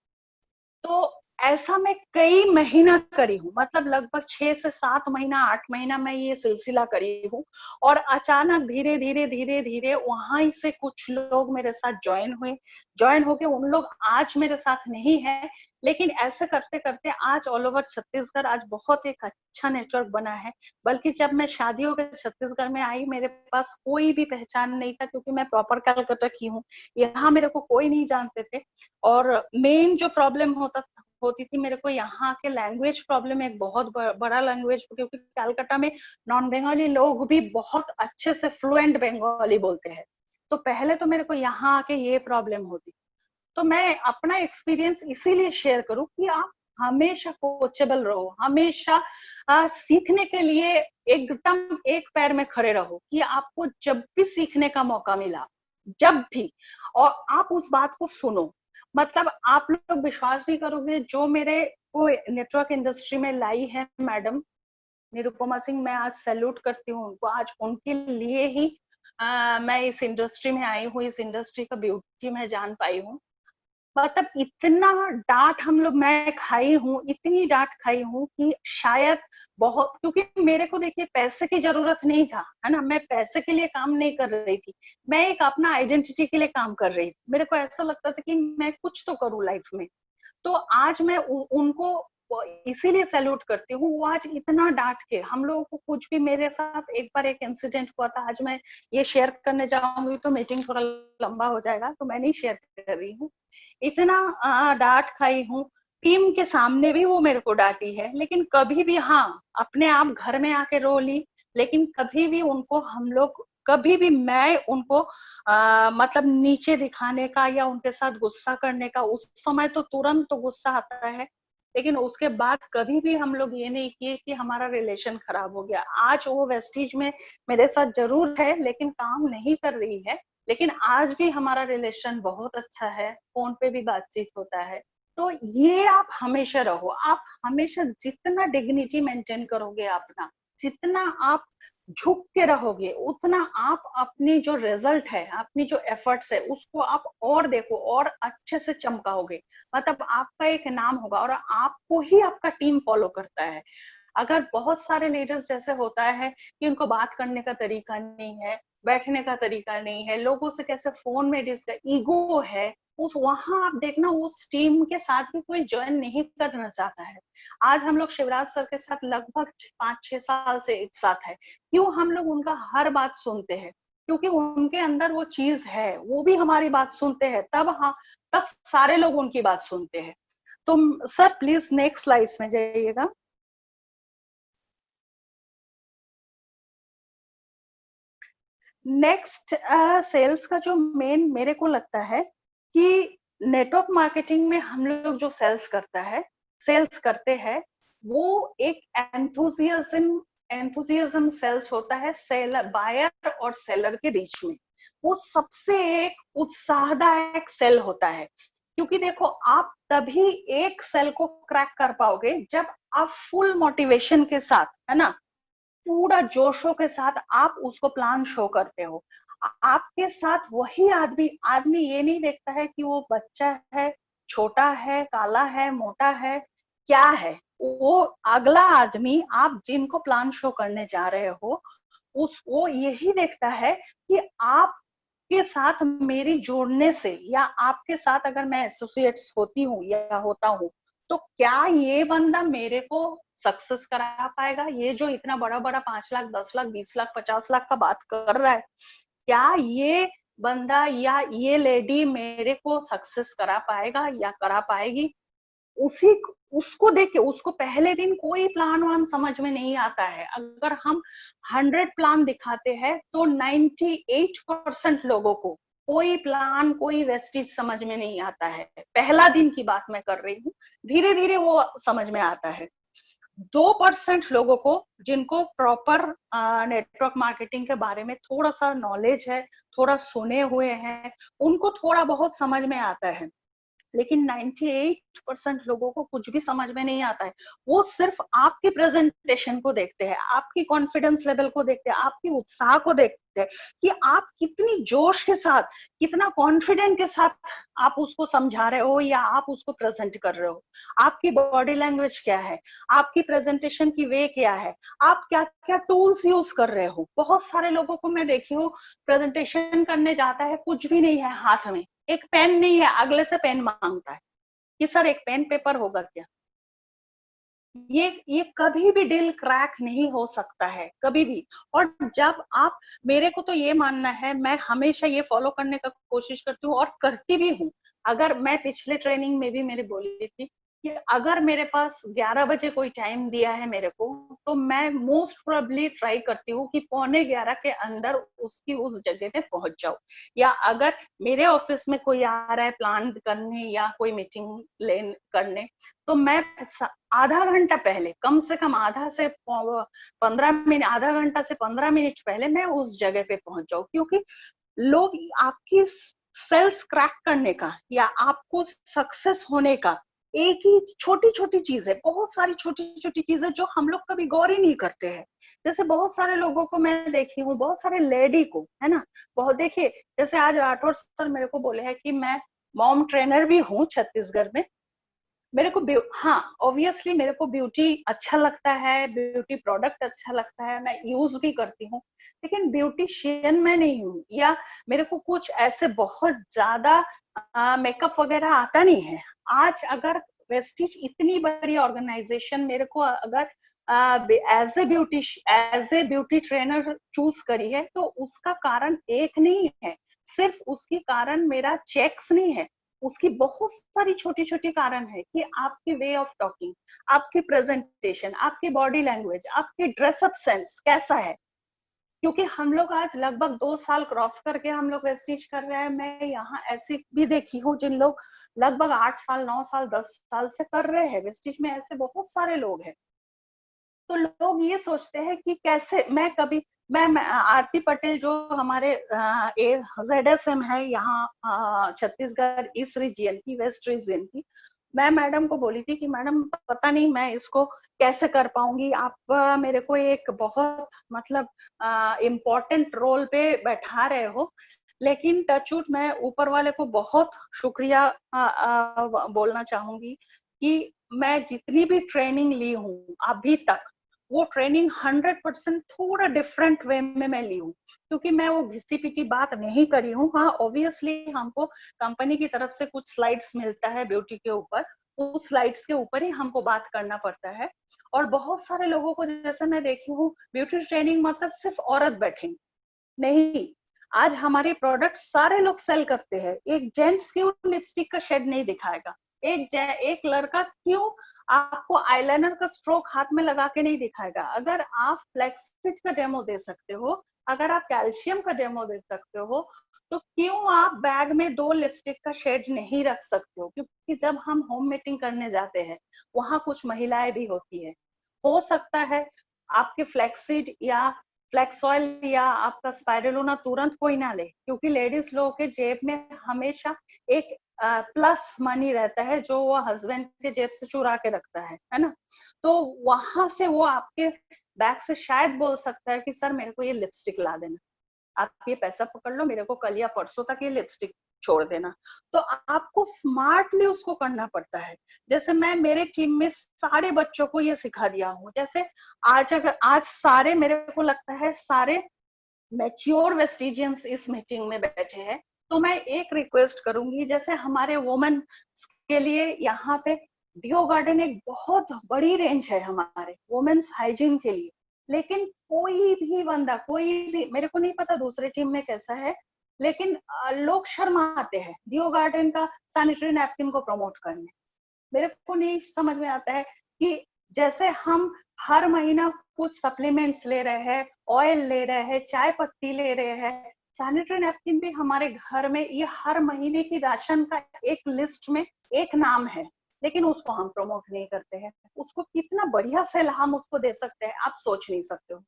तो ऐसा मैं कई महीना करी हूँ, मतलब लगभग 6 से 7 महीना 8 महीना मैं ये सिलसिला करी हूँ। और अचानक धीरे धीरे धीरे धीरे वहां से कुछ लोग मेरे साथ ज्वाइन होके उन लोग आज मेरे साथ नहीं है। लेकिन ऐसे करते करते आज ऑल ओवर छत्तीसगढ़ आज बहुत एक अच्छा नेटवर्क बना है। बल्कि जब मैं शादी होकर छत्तीसगढ़ में आई, मेरे पास कोई भी पहचान नहीं था, क्योंकि मैं प्रॉपर कलकत्ता की हूँ। यहाँ मेरे को कोई नहीं जानते थे। और मेन जो प्रॉब्लम होती थी मेरे को यहाँ के लैंग्वेज प्रॉब्लम, एक बहुत बड़ा लैंग्वेज, क्योंकि कलकत्ता में नॉन बंगाली लोग भी बहुत अच्छे से फ्लुएंट बंगाली बोलते हैं। तो पहले तो मेरे को यहाँ आके ये प्रॉब्लम होती। तो मैं अपना एक्सपीरियंस इसीलिए शेयर करूं कि आप हमेशा कोचेबल रहो, हमेशा सीखने के लिए एकदम एक पैर में खड़े रहो कि आपको जब भी सीखने का मौका मिला, जब भी, और आप उस बात को सुनो। मतलब आप लोग विश्वास नहीं करोगे, जो मेरे को नेटवर्क इंडस्ट्री में लाई है मैडम निरुपमा सिंह, मैं आज सैल्यूट करती हूँ उनको। आज उनके लिए ही मैं इस इंडस्ट्री में आई हूँ, इस इंडस्ट्री का ब्यूटी मैं जान पाई हूँ। मतलब इतना डांट हम लोग, मैं खाई हूँ, इतनी डांट खाई हूँ कि शायद बहुत, क्योंकि मेरे को देखिए पैसे की जरूरत नहीं था, है ना, मैं पैसे के लिए काम नहीं कर रही थी, मैं एक अपना आइडेंटिटी के लिए काम कर रही थी। मेरे को ऐसा लगता था कि मैं कुछ तो करूँ लाइफ में। तो आज मैं उनको इसीलिए सैल्यूट करती हूँ। वो आज इतना डांट के हम लोगों को, कुछ भी, मेरे साथ एक बार एक इंसिडेंट हुआ था, आज मैं ये शेयर करने जाऊंगी तो मीटिंग थोड़ा लंबा हो जाएगा, तो मैं नहीं शेयर कर रही हूँ। इतना डांट खाई हूँ, टीम के सामने भी वो मेरे को डांटी है, लेकिन कभी भी, हाँ, अपने आप घर में आके रो ली, लेकिन कभी भी उनको हम लोग, कभी भी मैं उनको मतलब नीचे दिखाने का या उनके साथ गुस्सा करने का, उस समय तो तुरंत तो गुस्सा आता है, लेकिन उसके बाद कभी भी हम लोग ये नहीं किए कि हमारा रिलेशन खराब हो गया। आज वो वेस्टीज में मेरे साथ जरूर है, लेकिन काम नहीं कर रही है, लेकिन आज भी हमारा रिलेशन बहुत अच्छा है, फोन पे भी बातचीत होता है। तो ये आप हमेशा रहो, आप हमेशा जितना डिग्निटी मेंटेन करोगे अपना, जितना आप झुक के रहोगे, उतना आप अपनी जो रिजल्ट है, अपनी जो एफर्ट्स है, उसको आप और देखो और अच्छे से चमकाओगे। मतलब आपका एक नाम होगा और आपको ही आपका टीम फॉलो करता है। अगर बहुत सारे लीडर्स जैसे होता है कि उनको बात करने का तरीका नहीं है, बैठने का तरीका नहीं है, लोगों से कैसे फोन में डिस्कस, ईगो है, उस वहां आप देखना उस टीम के साथ भी कोई ज्वाइन नहीं करना चाहता है। आज हम लोग शिवराज सर के साथ लगभग 5-6 साल से एक साथ है। क्यों हम लोग उनका हर बात सुनते हैं? क्योंकि उनके अंदर वो चीज है, वो भी हमारी बात सुनते हैं, तब हाँ, तब सारे लोग उनकी बात सुनते हैं। तो सर प्लीज नेक्स्ट स्लाइड्स में जाइएगा। नेक्स्ट सेल्स का जो मेन मेरे को लगता है कि नेटवर्क मार्केटिंग में हम लोग जो सेल्स करते हैं, वो एक एंथुजियाज्म सेल्स होता है, सेलर, बायर और सेलर के बीच में। वो सबसे एक उत्साहदायक सेल होता है, क्योंकि देखो आप तभी एक सेल को क्रैक कर पाओगे जब आप फुल मोटिवेशन के साथ, है ना, पूरा जोशों के साथ आप उसको प्लान शो करते हो। आपके साथ वही आदमी आदमी ये नहीं देखता है कि वो बच्चा है, छोटा है, काला है, मोटा है, क्या है। वो अगला आदमी, आप जिनको प्लान शो करने जा रहे हो, उस वो यही देखता है कि आप के साथ मेरी जोड़ने से, या आपके साथ अगर मैं एसोसिएट्स होती हूँ या होता हूँ, तो क्या ये बंदा मेरे को सक्सेस करा पाएगा? ये जो इतना बड़ा बड़ा 5 लाख 10 लाख 20 लाख 50 लाख का बात कर रहा है, क्या ये बंदा या ये लेडी मेरे को सक्सेस करा पाएगा या करा पाएगी? उसी उसको देख के, उसको पहले दिन कोई प्लान वान समझ में नहीं आता है। अगर हम 100 प्लान दिखाते हैं तो 98% लोगों को कोई प्लान, कोई वेस्टेज समझ में नहीं आता है। पहला दिन की बात मैं कर रही हूँ, धीरे धीरे वो समझ में आता है। 2% लोगों को जिनको प्रॉपर नेटवर्क मार्केटिंग के बारे में थोड़ा सा नॉलेज है, थोड़ा सुने हुए हैं, उनको थोड़ा बहुत समझ में आता है। लेकिन 98% लोगों को कुछ भी समझ में नहीं आता है। वो सिर्फ आपकी प्रेजेंटेशन को देखते हैं, आपकी कॉन्फिडेंस लेवल को देखते हैं, आपकी उत्साह को देखते हैं कि आप कितनी जोश के साथ, कितना कॉन्फिडेंट के साथ आप उसको समझा रहे हो या आप उसको प्रेजेंट कर रहे हो। आपकी बॉडी लैंग्वेज क्या है, आपकी प्रेजेंटेशन की वे क्या है, आप क्या क्या टूल्स यूज कर रहे हो। बहुत सारे लोगों को मैं देखी हूँ, प्रेजेंटेशन करने जाता है, कुछ भी नहीं है हाथ में, एक पेन नहीं है, अगले से पेन मांगता है कि सर एक पेन पेपर होगा क्या। ये कभी भी डील क्रैक नहीं हो सकता है, कभी भी। और जब आप, मेरे को तो ये मानना है, मैं हमेशा ये फॉलो करने का कोशिश करती हूँ और करती भी हूँ। अगर मैं पिछले ट्रेनिंग में भी मेरी बोली थी कि अगर मेरे पास 11 बजे कोई टाइम दिया है मेरे को, तो मैं मोस्ट प्रोबेबली ट्राई करती हूँ कि 11:15 के अंदर उसकी उस जगह पे पहुंच जाऊं। या अगर मेरे ऑफिस में कोई आ रहा है प्लान करने या कोई मीटिंग लेन करने, तो मैं आधा घंटा पहले, कम से कम आधा से 15 मिनट, आधा घंटा से 15 मिनट पहले मैं उस जगह पे पहुंच जाऊं। क्योंकि लोग आपकी सेल्स क्रैक करने का या आपको सक्सेस होने का एक ही छोटी छोटी चीज है, बहुत सारी छोटी छोटी चीजें जो हम लोग कभी गौर ही नहीं करते हैं। जैसे बहुत सारे लोगों को मैं देखी हूँ, बहुत सारे लेडी को, है ना, बहुत देखिए, जैसे आज राठौर सर मेरे को बोले हैं कि मैं मॉम ट्रेनर भी हूँ छत्तीसगढ़ में। मेरे को हाँ, ऑब्वियसली मेरे को ब्यूटी अच्छा लगता है, ब्यूटी प्रोडक्ट अच्छा लगता है, मैं यूज भी करती हूँ, लेकिन ब्यूटिशियन मैं नहीं हूँ, या मेरे को कुछ ऐसे बहुत ज्यादा मेकअप वगैरह आता नहीं है। आज अगर वेस्टिज इतनी बड़ी ऑर्गेनाइजेशन मेरे को अगर as a beauty trainer choose करी है, तो उसका कारण एक नहीं है, सिर्फ उसकी कारण मेरा चेक्स नहीं है, उसकी बहुत सारी छोटी छोटी कारण है कि आपकी वे ऑफ टॉकिंग, आपकी प्रेजेंटेशन, आपकी बॉडी लैंग्वेज, आपकी ड्रेसअप सेंस कैसा है। क्योंकि हम लोग आज लगभग 2 साल क्रॉस करके हम लोग वेस्टिज कर रहे हैं। मैं यहाँ ऐसी भी देखी हूँ जिन लोग लगभग 8 साल, 9 साल, 10 साल से कर रहे हैं वेस्टिज में, ऐसे बहुत सारे लोग हैं। तो लोग ये सोचते हैं कि कैसे मैं कभी, मैं आरती पटेल जो हमारे ZSM है यहाँ छत्तीसगढ़ ईस्ट रीजन की, वेस्ट रीजन की, मैं मैडम को बोली थी कि मैडम पता नहीं मैं इसको कैसे कर पाऊंगी, आप मेरे को एक बहुत मतलब इम्पोर्टेंट रोल पे बैठा रहे हो। लेकिन टचवुड मैं ऊपर वाले को बहुत शुक्रिया बोलना चाहूंगी कि मैं जितनी भी ट्रेनिंग ली हूँ अभी तक, वो ट्रेनिंग 100% थोड़ा डिफरेंट वे में मैं ली हूँ। क्योंकि मैं वो घिसी पिटी बात नहीं करी हूँ। हाँ, ऑब्वियसली हमको कंपनी की तरफ से कुछ स्लाइड्स मिलता है ब्यूटी के ऊपर, उस स्लाइड्स के ऊपर ही हमको बात करना पड़ता है। और बहुत सारे लोगों को, जैसे मैं देखी हूँ, ब्यूटी ट्रेनिंग मतलब सिर्फ औरत बैठेंगी नहीं। आज हमारे प्रोडक्ट सारे लोग सेल करते हैं। एक जेंट्स क्यों लिपस्टिक का शेड नहीं दिखाएगा, एक लड़का क्यों आपको आईलाइनर का स्ट्रोक हाथ में लगा के नहीं दिखाएगा। अगर आप फ्लेक्सिट का डेमो दे सकते हो, अगर आप कैल्शियम का डेमो दे सकते हो, तो क्यों आप बैग में 2 लिपस्टिक का शेड नहीं रख सकते हो। क्योंकि जब हम होम मीटिंग करने जाते हैं, वहां कुछ महिलाएं भी होती है, हो सकता है आपके फ्लेक्सिड या फ्लेक्स ऑयल या आपका स्पाइरुलिना तुरंत कोई ना ले, क्योंकि लेडीज लोगों के जेब में हमेशा एक प्लस मनी रहता है जो वो हस्बैंड के जेब से चुरा के रखता है ना। तो वहां से वो आपके बैग से शायद बोल सकता है कि सर मेरे को ये लिपस्टिक ला देना, आप ये पैसा पकड़ लो, मेरे को कल या परसों तक ये लिपस्टिक छोड़ देना। तो आपको स्मार्टली उसको करना पड़ता है। जैसे मैं मेरे टीम में सारे बच्चों को ये सिखा दिया हूँ। जैसे आज सारे, मेरे को लगता है सारे मैच्योर वेस्टिजियंस इस मीटिंग में बैठे हैं। तो मैं एक रिक्वेस्ट करूंगी, जैसे हमारे वुमेन के लिए यहाँ पे डियो गार्डन एक बहुत बड़ी रेंज है हमारे वुमेन्स हाइजीन के लिए, लेकिन कोई भी बंदा, कोई भी, मेरे को नहीं पता दूसरे टीम में कैसा है, लेकिन लोग शर्माते हैं डियो गार्डन का सैनिटरी नैपकिन को प्रमोट करने। मेरे को नहीं समझ में आता है कि जैसे हम हर महीना कुछ सप्लीमेंट्स ले रहे हैं, ऑयल ले रहे हैं, चाय पत्ती ले रहे हैं, सैनिटरी नैपकिन भी हमारे घर में, ये हर महीने की राशन का एक लिस्ट में एक नाम है, लेकिन उसको हम प्रमोट नहीं करते हैं। उसको कितना बढ़िया सेल हम उसको दे सकते हैं, आप सोच नहीं सकते हो।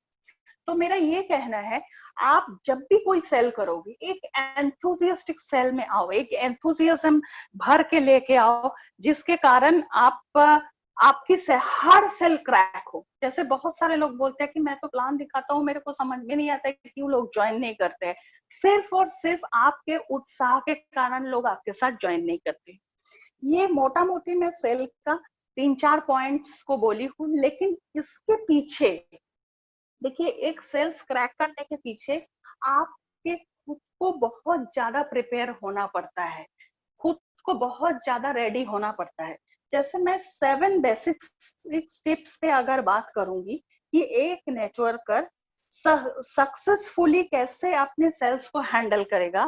तो मेरा ये कहना है, आप जब भी कोई सेल करोगे, एक एंथुसियास्टिक सेल में आओ, एक एंथुसियाज्म भर के लेके आओ, जिसके कारण आपकी से हर सेल क्रैक हो। जैसे बहुत सारे लोग बोलते हैं कि मैं तो प्लान दिखाता हूँ, मेरे को समझ में नहीं आता कि क्यों लोग ज्वाइन नहीं करते हैं। सिर्फ और सिर्फ आपके उत्साह के कारण लोग आपके साथ ज्वाइन नहीं करते। ये मोटा मोटी मैं सेल का 3-4 पॉइंट्स को बोली हूँ, लेकिन इसके पीछे देखिए, एक सेल्स क्रैक करने के पीछे आपके खुद को बहुत ज्यादा प्रिपेयर होना पड़ता है, खुद को बहुत ज्यादा रेडी होना पड़ता है। जैसे मैं 7 बेसिक स्टेप्स पे अगर बात करूंगी कि एक नेटवर्कर सक्सेसफुली कैसे अपने सेल्स को हैंडल करेगा,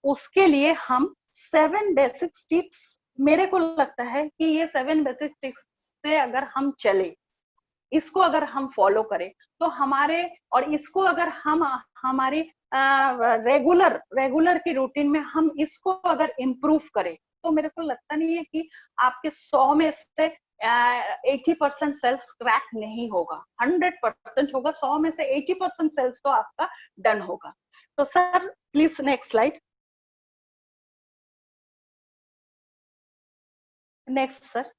उसके लिए हम 7 बेसिक स्टेप्स, मेरे को लगता है कि ये 7 बेसिक स्टेप्स पे अगर हम चले, इसको अगर हम फॉलो करें तो हमारे, और इसको अगर हम हमारी रेगुलर की रूटीन में हम इसको अगर इम्प्रूव करें, तो मेरे को लगता नहीं है कि आपके 100 में से 80% सेल्स क्रैक नहीं होगा, 100% होगा। 100 में से 80% सेल्स तो आपका डन होगा। तो sir please next slide. Next sir.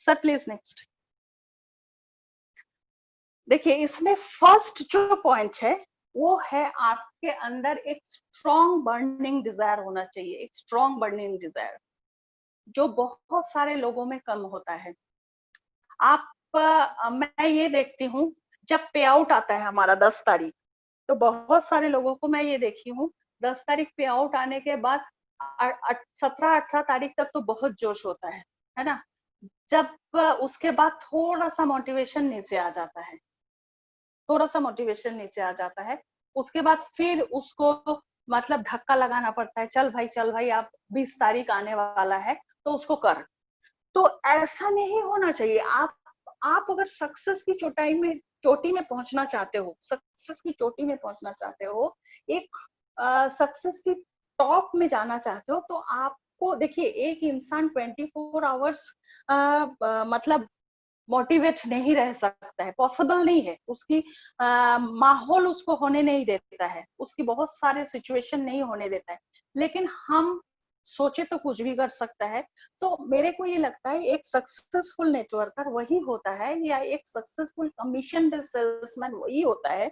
Sir please next. देखिए, इसमें फर्स्ट जो पॉइंट है वो है आपके अंदर एक स्ट्रॉन्ग बर्निंग डिजायर होना चाहिए, एक स्ट्रॉन्ग बर्निंग डिजायर, जो बहुत सारे लोगों में कम होता है। मैं ये देखती हूँ, जब पे आउट आता है हमारा 10 तारीख, तो बहुत सारे लोगों को मैं ये देखी हूँ, 10 तारीख पे आउट आने के बाद 17-18 तारीख तक तो बहुत जोश होता है ना। जब उसके बाद थोड़ा सा मोटिवेशन नीचे आ जाता है, थोड़ा सा मोटिवेशन नीचे आ जाता है, उसके बाद फिर उसको मतलब धक्का लगाना पड़ता है, चल भाई आप 20 तारीख आने वाला है तो उसको कर। तो ऐसा नहीं होना चाहिए। आप अगर सक्सेस की चोटी में पहुंचना चाहते हो, सक्सेस की चोटी में पहुंचना चाहते हो, एक सक्सेस की टॉप में जाना चाहते हो, तो आपको देखिए, एक इंसान 24 आवर्स मतलब मोटिवेट नहीं रह सकता है, पॉसिबल नहीं है। उसकी माहौल उसको होने नहीं देता है, उसकी बहुत सारे सिचुएशन नहीं होने देता है, लेकिन हम सोचे तो कुछ भी कर सकता है। तो मेरे को ये लगता है एक सक्सेसफुल नेटवर्कर वही होता है, या एक सक्सेसफुल कमीशन बेस्ड सेल्समैन वही होता है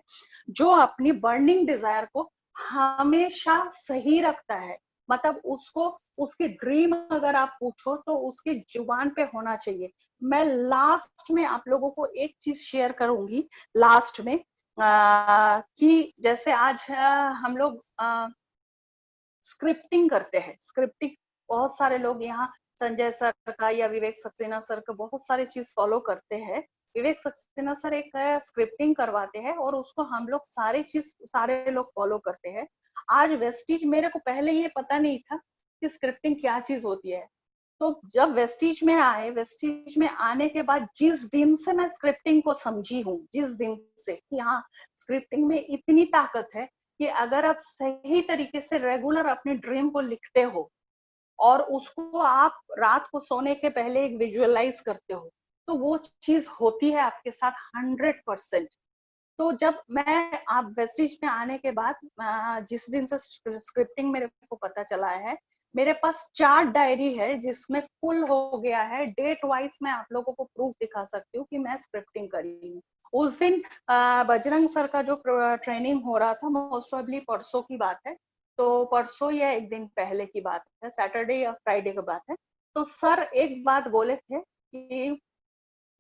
जो अपनी बर्निंग डिजायर को हमेशा सही रखता है। मतलब उसको, उसकी ड्रीम अगर आप पूछो तो उसकी जुबान पे होना चाहिए। मैं लास्ट में आप लोगों को एक चीज शेयर करूंगी लास्ट में, कि जैसे आज हम लोग स्क्रिप्टिंग करते हैं। स्क्रिप्टिंग बहुत सारे लोग यहाँ संजय सर का या विवेक सक्सेना सर का बहुत सारे चीज फॉलो करते हैं। विवेक सक्सेना सर एक स्क्रिप्टिंग करवाते हैं और उसको हम लोग सारे लोग फॉलो करते हैं। आज वेस्टीज, मेरे को पहले ये पता नहीं था कि स्क्रिप्टिंग क्या चीज होती है। तो जब वेस्टीज में आए, वेस्टीज में आने के बाद जिस दिन से मैं स्क्रिप्टिंग को समझी हूँ, जिस दिन से कि हाँ, स्क्रिप्टिंग में इतनी ताकत है कि अगर आप सही तरीके से रेगुलर अपने ड्रीम को लिखते हो और उसको आप रात को सोने के पहले एक विजुअलाइज करते हो, तो वो चीज होती है आपके साथ 100%। तो जब मैं आप वेस्टिज में आने के बाद जिस दिन से स्क्रिप्टिंग मेरे को पता चला है, मेरे पास 4 डायरी है जिसमें फुल हो गया है, डेट वाइज मैं आप लोगों को प्रूफ दिखा सकती हूँ कि मैं स्क्रिप्टिंग करी हूँ। उस दिन बजरंग सर का जो ट्रेनिंग हो रहा था, मोस्ट प्रोबेबली परसों की बात है, तो परसों या एक दिन पहले की बात है, सैटरडे या फ्राइडे की बात है। तो सर एक बात बोले थे कि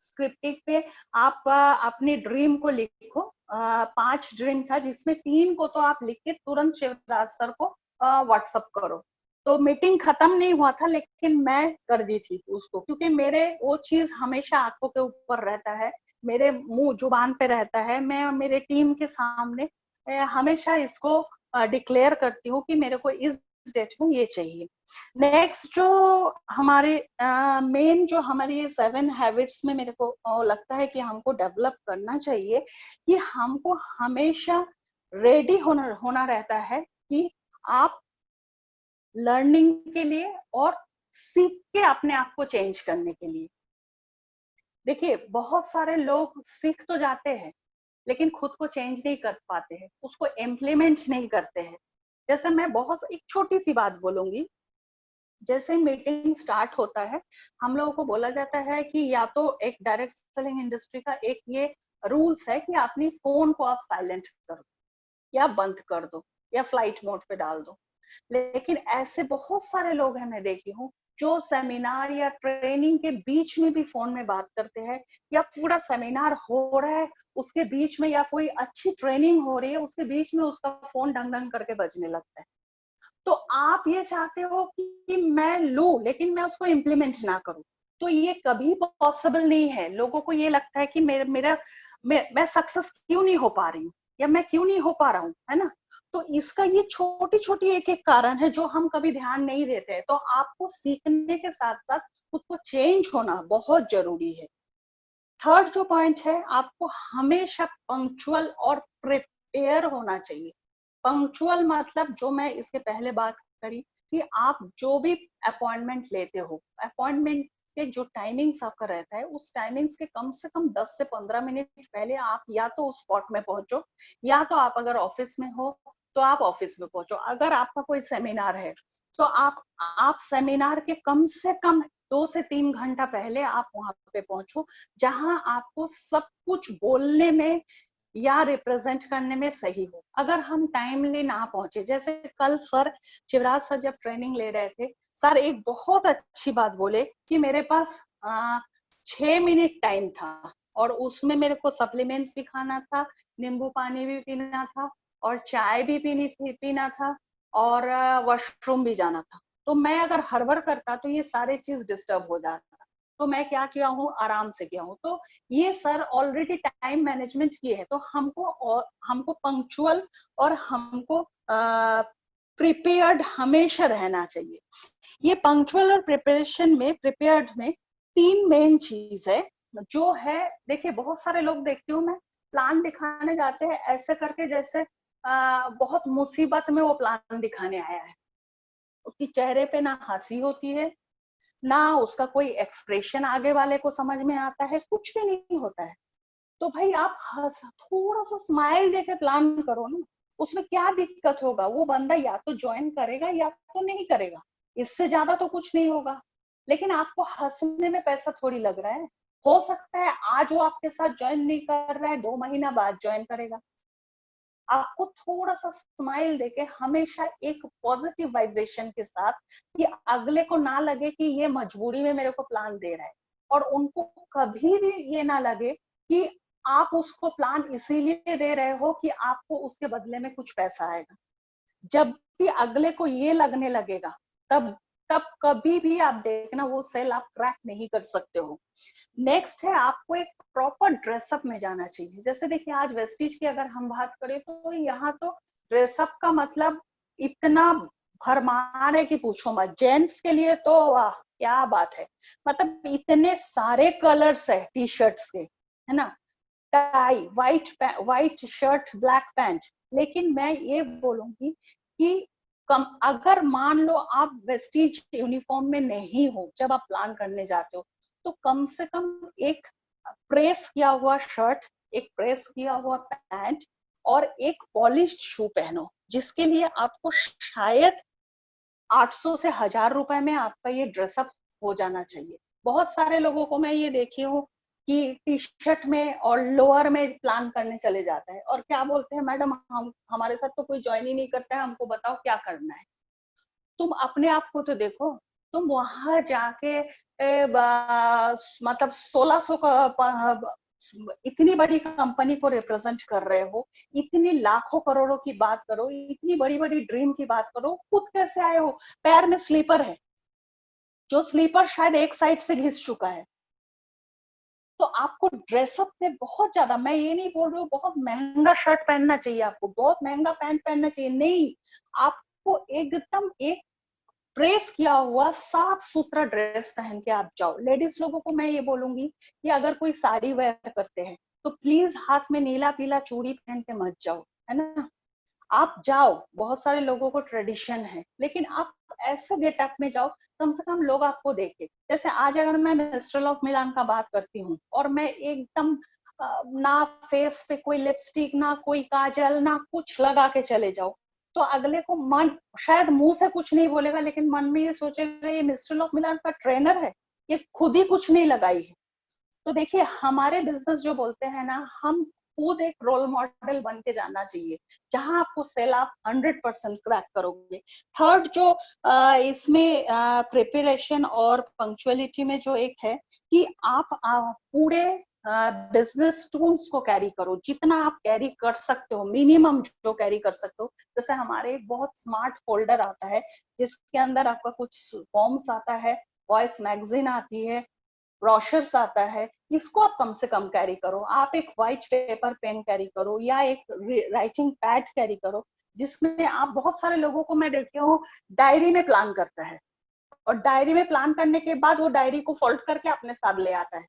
स्क्रिप्टिंग पे आप अपनी ड्रीम को लिखो। 5 ड्रीम था जिसमें 3 को तो आप लिख के तुरंत शिवराज सर को व्हाट्सअप करो। तो मीटिंग खत्म नहीं हुआ था, लेकिन मैं कर दी थी उसको, क्योंकि मेरे वो चीज हमेशा आंखों के ऊपर रहता है, मेरे मुंह जुबान पे रहता है। मैं मेरे टीम के सामने हमेशा इसको डिक्लेयर करती हूँ कि मेरे को इस डेट में ये चाहिए। नेक्स्ट जो हमारे मेन जो हमारी 7 हैबिट्स में मेरे को लगता है कि हमको डेवलप करना चाहिए कि हमको हमेशा रेडी होना रहता है कि आप लर्निंग के लिए और सीख के अपने आप को चेंज करने के लिए। देखिए बहुत सारे लोग सीख तो जाते हैं लेकिन खुद को चेंज नहीं कर पाते हैं, उसको इम्प्लीमेंट नहीं करते हैं। जैसे मैं एक छोटी सी बात बोलूंगी, जैसे मीटिंग स्टार्ट होता है हम लोगों को बोला जाता है कि या तो एक डायरेक्ट सेलिंग इंडस्ट्री का एक ये रूल्स है कि अपनी फोन को आप साइलेंट कर दो या बंद कर दो या फ्लाइट मोड पे डाल दो। लेकिन ऐसे बहुत सारे लोग हैं मैं देखी हूँ जो सेमिनार या ट्रेनिंग के बीच में भी फोन में बात करते हैं, या पूरा सेमिनार हो रहा है उसके बीच में या कोई अच्छी ट्रेनिंग हो रही है उसके बीच में उसका फोन डंग डंग करके बजने लगता है। तो आप ये चाहते हो कि मैं लूं लेकिन मैं उसको इम्प्लीमेंट ना करूं, तो ये कभी पॉसिबल नहीं है। लोगों को ये लगता है कि मैं सक्सेस क्यों नहीं हो पा रही हूँ या मैं क्यों नहीं हो पा रहा हूँ, है ना। तो इसका ये छोटी छोटी एक एक कारण है जो हम कभी ध्यान नहीं देते हैं। तो आपको सीखने के साथ साथ खुद को चेंज होना बहुत जरूरी है। थर्ड जो पॉइंट है, आपको हमेशा पंक्चुअल और प्रिपेयर होना चाहिए। पंक्चुअल मतलब जो मैं इसके पहले बात करी कि आप जो भी अपॉइंटमेंट लेते हो, अपॉइंटमेंट के जो टाइमिंग्स आपका रहता है उस टाइमिंग्स के कम से कम 10 से 15 मिनट पहले आप या तो उस स्पॉट में पहुंचो, या तो आप अगर ऑफिस में हो तो आप ऑफिस में पहुंचो। अगर आपका कोई सेमिनार है तो आप सेमिनार के कम से कम 2 से 3 घंटा पहले आप वहां पे पहुंचो, जहां आपको सब कुछ बोलने में या रिप्रेजेंट करने में सही हो। अगर हम टाइमली ना पहुंचे, जैसे कल सर शिवराज सर जब ट्रेनिंग ले रहे थे, सर एक बहुत अच्छी बात बोले कि मेरे पास 6 मिनट टाइम था और उसमें मेरे को सप्लीमेंट्स भी खाना था, नींबू पानी भी पीना था और चाय भी पीना था और वॉशरूम भी जाना था। तो मैं अगर हड़बड़ करता तो ये सारे चीज डिस्टर्ब हो जाता। तो मैं क्या किया हूँ, आराम से किया हूँ। तो ये सर ऑलरेडी टाइम मैनेजमेंट किए है, तो हमको पंक्चुअल और हमको प्रिपेयर्ड हमेशा रहना चाहिए। ये पंक्चुअल और प्रिपेयर्ड में 3 मेन चीज है जो है। देखिए बहुत सारे लोग देखती हूँ मैं, प्लान दिखाने जाते हैं ऐसे करके जैसे बहुत मुसीबत में वो प्लान दिखाने आया है। उसकी चेहरे पे ना हंसी होती है, ना उसका कोई एक्सप्रेशन आगे वाले को समझ में आता है, कुछ भी नहीं होता है। तो भाई आप थोड़ा सा स्माइल देके प्लान करो ना, उसमें क्या दिक्कत होगा। वो बंदा या तो ज्वाइन करेगा या तो नहीं करेगा, इससे ज्यादा तो कुछ नहीं होगा। लेकिन आपको हंसने में पैसा थोड़ी लग रहा है। हो सकता है आज वो आपके साथ ज्वाइन नहीं कर रहा है, 2 महीना बाद ज्वाइन करेगा। आपको थोड़ा सा स्माइल देके हमेशा एक पॉजिटिव वाइब्रेशन के साथ, कि अगले को ना लगे कि ये मजबूरी में मेरे को प्लान दे रहा है, और उनको कभी भी ये ना लगे कि आप उसको प्लान इसीलिए दे रहे हो कि आपको उसके बदले में कुछ पैसा आएगा। जब भी अगले को ये लगने लगेगा, तब तब कभी भी आप देखना वो सेल आप क्रैक नहीं कर सकते हो। नेक्स्ट है, आपको एक प्रॉपर ड्रेसअप में जाना चाहिए। जैसे देखिए आज वेस्टीज की अगर हम बात करें तो यहाँ तो ड्रेसअप का मतलब इतना भरमार है कि पूछो मत। जेंट्स के लिए तो वाह क्या बात है, मतलब इतने सारे कलर्स है टी शर्ट्स के, है ना। Tie, white shirt, black pant. लेकिन मैं ये बोलूंगी कि अगर मान लो आप वेस्टीज यूनिफॉर्म में नहीं हो जब आप प्लान करने जाते हो, तो कम से कम एक प्रेस किया हुआ शर्ट, एक प्रेस किया हुआ पैंट और एक पॉलिश्ड शू पहनो, जिसके लिए आपको शायद 800 से 1000 रुपए में आपका ये ड्रेसअप हो जाना चाहिए। बहुत सारे लोगों को मैं ये देखी हूँ कि टी शर्ट में और लोअर में प्लान करने चले जाते हैं और क्या बोलते हैं, मैडम हम हमारे साथ तो कोई ज्वाइन ही नहीं करता है, हमको बताओ क्या करना है। तुम अपने आप को तो देखो, तुम वहां जाके मतलब 1600 का इतनी बड़ी कंपनी को रिप्रेजेंट कर रहे हो, इतनी लाखों करोड़ों की बात करो, इतनी बड़ी बड़ी ड्रीम की बात करो, खुद कैसे आए हो। पैर में स्लीपर है, जो स्लीपर शायद एक साइड से घिस चुका है। तो आपको ड्रेसअप में बहुत ज्यादा, मैं ये नहीं बोल रही हूँ बहुत महंगा शर्ट पहनना चाहिए, आपको बहुत महंगा पैंट पहनना चाहिए, नहीं। आप आपको एकदम एक प्रेस किया हुआ साफ सुथरा ड्रेस पहन के आप जाओ। लेडीज लोगों को मैं ये बोलूंगी कि अगर कोई साड़ी वेयर करते हैं तो प्लीज हाथ में नीला पीला चूड़ी पहन के मत जाओ, है ना। आप जाओ, बहुत सारे लोगों को ट्रेडिशन है, लेकिन आप ऐसे गेटअप में जाओ कम से कम लोग आपको देखे। जैसे आज अगर मैं मिस्टर ऑफ मिलान का बात करती हूँ और मैं एकदम ना फेस पे कोई लिपस्टिक, ना कोई काजल, ना कुछ लगा के चले जाओ, तो अगले को मन शायद मुंह से कुछ नहीं बोलेगा, लेकिन मन में ये सोचेगा ये मिस्टर ऑफ मिलान का ट्रेनर है, ये खुद ही कुछ नहीं लगाई है। तो देखिए हमारे बिजनेस जो बोलते हैं ना, हम खुद एक रोल मॉडल बन के जाना चाहिए, जहां आपको सेल आप 100% क्रैक करोगे। थर्ड जो इसमें प्रिपरेशन और पंक्चुअलिटी में जो एक है कि आप पूरे बिजनेस टूल्स को कैरी करो, जितना आप कैरी कर सकते हो, मिनिमम जो कैरी कर सकते हो। जैसे हमारे एक बहुत स्मार्ट फोल्डर आता है जिसके अंदर आपका कुछ फॉर्म्स आता है, वॉइस मैगजीन आती है, ब्रोशर्स आता है, इसको आप कम से कम कैरी करो। आप एक व्हाइट पेपर पेन कैरी करो या एक राइटिंग पैड कैरी करो, जिसमें आप, बहुत सारे लोगों को मैं देखती हूँ डायरी में प्लान करता है और डायरी में प्लान करने के बाद वो डायरी को फोल्ड करके अपने साथ ले आता है,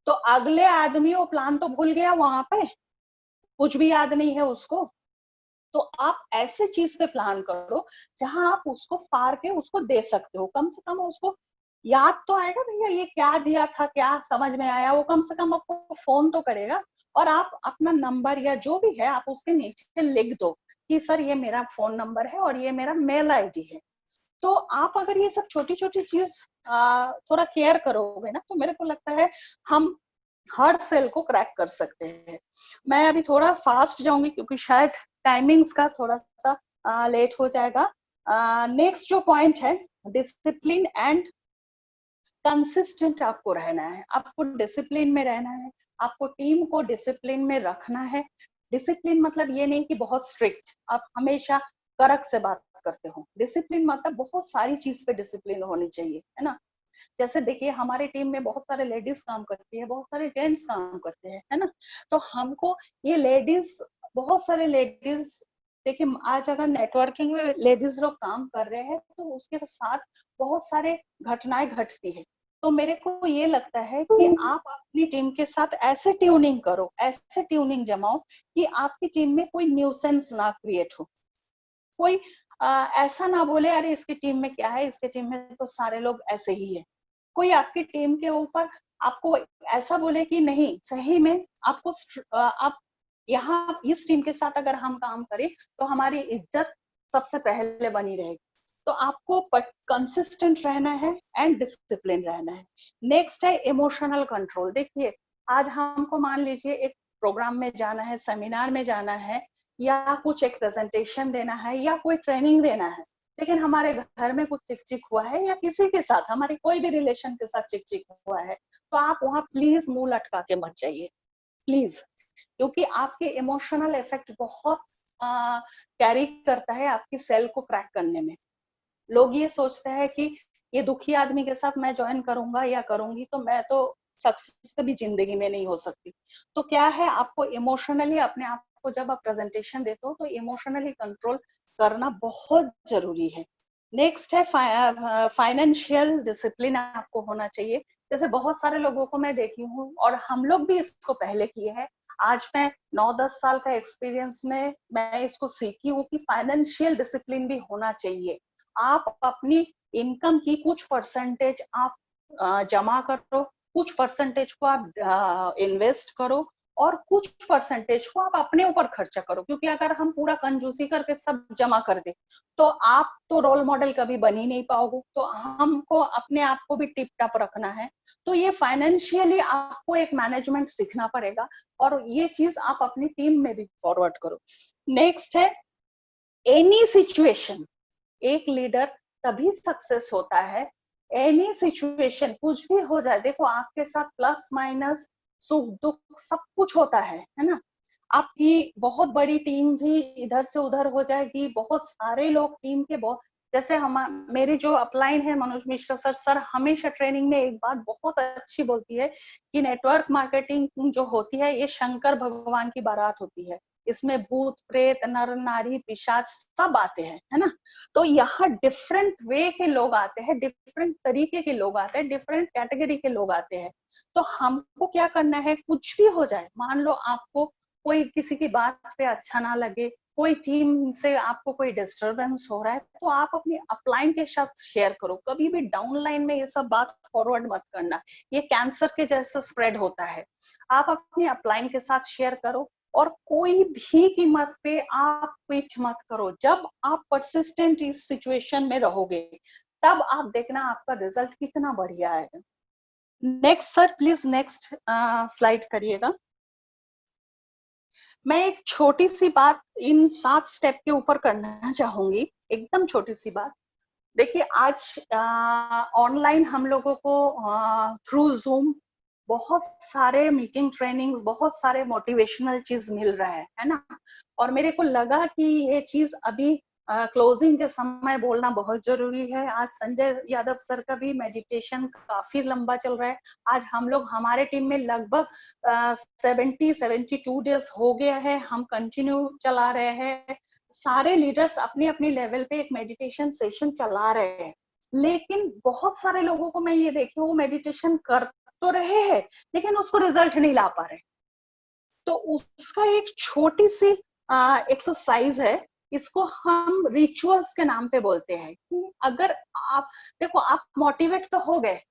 तो अगले आदमी वो प्लान तो भूल गया, वहां पे कुछ भी याद नहीं है उसको। तो आप ऐसे चीज पे प्लान करो जहां आप उसको फाड़ के उसको दे सकते हो, कम से कम उसको याद तो आएगा भैया ये क्या दिया था, क्या समझ में आया, वो कम से कम आपको फोन तो करेगा। और आप अपना नंबर या जो भी है आप उसके नीचे लिख दो कि सर ये मेरा फोन नंबर है और ये मेरा मेल आईडी है। तो आप अगर ये सब छोटी छोटी चीज थोड़ा केयर करोगे ना, तो मेरे को लगता है हम हर सेल को क्रैक कर सकते हैं। मैं अभी थोड़ा फास्ट जाऊंगी क्योंकि शायद टाइमिंग्स का थोड़ा सा लेट हो जाएगा। नेक्स्ट जो पॉइंट है, डिसिप्लिन एंड कंसिस्टेंट आपको रहना है, आपको डिसिप्लिन में रहना है, आपको टीम को डिसिप्लिन में रखना है। डिसिप्लिन मतलब ये नहीं कि बहुत स्ट्रिक्ट आप हमेशा कड़क से बात करते हो, डिसिप्लिन मतलब बहुत सारी चीज पे डिसिप्लिन होनी चाहिए, है ना। जैसे देखिए हमारी टीम में बहुत सारे लेडीज काम करती है, बहुत सारे जेंट्स काम करते हैं, है ना। तो हमको ये लेडीज, बहुत सारे लेडीज, देखिए आज अगर नेटवर्किंग में लेडीज लोग काम कर रहे हैं तो उसके साथ बहुत सारे घटनाएं घटती है। तो मेरे को ये लगता है कि आप अपनी टीम के साथ ऐसे ट्यूनिंग करो, ऐसे ट्यूनिंग जमाओ कि आपकी टीम में कोई न्यूसेंस ना क्रिएट हो, कोई ऐसा ना बोले अरे इसकी टीम में क्या है, इसके टीम में तो सारे लोग ऐसे ही है। कोई आपकी टीम के ऊपर आपको ऐसा बोले कि नहीं सही में आपको आप यहाँ इस टीम के साथ अगर हम काम करें तो हमारी इज्जत सबसे पहले बनी रहेगी। तो आपको कंसिस्टेंट रहना है एंड डिसिप्लिन रहना है। नेक्स्ट है इमोशनल कंट्रोल। देखिए आज हमको मान लीजिए एक प्रोग्राम में जाना है, सेमिनार में जाना है, या कुछ एक प्रेजेंटेशन देना है या कोई ट्रेनिंग देना है, लेकिन हमारे घर में कुछ चिक चिक हुआ है या किसी के साथ, हमारे कोई भी रिलेशन के साथ चिक चिक हुआ है, तो आप वहां प्लीज मुंह लटका के मत जाइए, प्लीज, क्योंकि आपके इमोशनल इफेक्ट बहुत कैरी करता है आपकी सेल को क्रैक करने में। लोग ये सोचते हैं कि ये दुखी आदमी के साथ मैं ज्वाइन करूंगा या करूंगी तो मैं तो सक्सेस कभी जिंदगी में नहीं हो सकती। तो क्या है, आपको इमोशनली अपने आप को जब आप प्रेजेंटेशन देते हो तो इमोशनली कंट्रोल करना बहुत जरूरी है। नेक्स्ट है फाइनेंशियल डिसिप्लिन आपको होना चाहिए। जैसे बहुत सारे लोगों को मैं देखी हूँ और हम लोग भी इसको पहले किए हैं, आज मैं 9-10 साल का एक्सपीरियंस में मैं इसको सीखी हूँ कि फाइनेंशियल डिसिप्लिन भी होना चाहिए। आप अपनी इनकम की कुछ परसेंटेज आप जमा करो, कुछ परसेंटेज को आप इन्वेस्ट करो और कुछ परसेंटेज को आप अपने ऊपर खर्चा करो, क्योंकि अगर हम पूरा कंजूसी करके सब जमा कर दे तो आप तो रोल मॉडल कभी बन ही नहीं पाओगे। तो हमको अपने आप को भी टिप टॉप रखना है। तो ये फाइनेंशियली आपको एक मैनेजमेंट सीखना पड़ेगा और ये चीज आप अपनी टीम में भी फॉरवर्ड करो। नेक्स्ट है एनी सिचुएशन, एक लीडर तभी सक्सेस होता है, एनी सिचुएशन कुछ भी हो जाए, देखो आपके साथ प्लस माइनस सुख दुख सब कुछ होता है ना। आपकी बहुत बड़ी टीम भी इधर से उधर हो जाएगी, बहुत सारे लोग टीम के, बहुत, जैसे हम, मेरी जो अपलाइन है मनोज मिश्रा सर हमेशा ट्रेनिंग में एक बात बहुत अच्छी बोलती है कि नेटवर्क मार्केटिंग जो होती है ये शंकर भगवान की बारात होती है। इसमें भूत प्रेत नर नारी पिशाच सब आते हैं, है ना। तो यहाँ डिफरेंट वे के लोग आते हैं, डिफरेंट तरीके के लोग आते हैं, डिफरेंट कैटेगरी के लोग आते हैं। तो हमको क्या करना है, कुछ भी हो जाए, मान लो आपको कोई किसी की बात पे अच्छा ना लगे, कोई टीम से आपको कोई डिस्टरबेंस हो रहा है, तो आप अपनी अपलाइन के साथ शेयर करो। कभी भी डाउनलाइन में ये सब बात फॉरवर्ड मत करना, ये कैंसर के जैसा स्प्रेड होता है। आप अपनी अपलाइन के साथ शेयर करो और कोई भी कीमत पे आप क्विट मत करो। जब आप परसिस्टेंट इस सिचुएशन में रहोगे, तब आप देखना आपका रिजल्ट कितना बढ़िया है। Next sir, please next slide करिएगा। मैं एक छोटी सी बात इन 7 स्टेप के ऊपर करना चाहूंगी, एकदम छोटी सी बात। देखिए आज ऑनलाइन हम लोगों को थ्रू जूम बहुत सारे मीटिंग ट्रेनिंग्स, बहुत सारे मोटिवेशनल चीज मिल रहा है ना। और मेरे को लगा कि ये चीज अभी क्लोजिंग के समय बोलना बहुत जरूरी है। आज संजय यादव सर का भी मेडिटेशन काफी लंबा चल रहा है। आज हम लोग हमारे टीम में लगभग 72 डेज हो गया है, हम कंटिन्यू चला रहे हैं। सारे लीडर्स अपनी अपनी लेवल पे एक मेडिटेशन सेशन चला रहे हैं, लेकिन बहुत सारे लोगों को मैं ये देखी वो मेडिटेशन कर तो रहे हैं लेकिन उसको रिजल्ट नहीं ला पा रहे। तो उसका एक छोटी सी एक्सरसाइज है, इसको हम रिचुअल्स के नाम पे बोलते हैं कि अगर आप देखो आप मोटिवेट तो हो गए,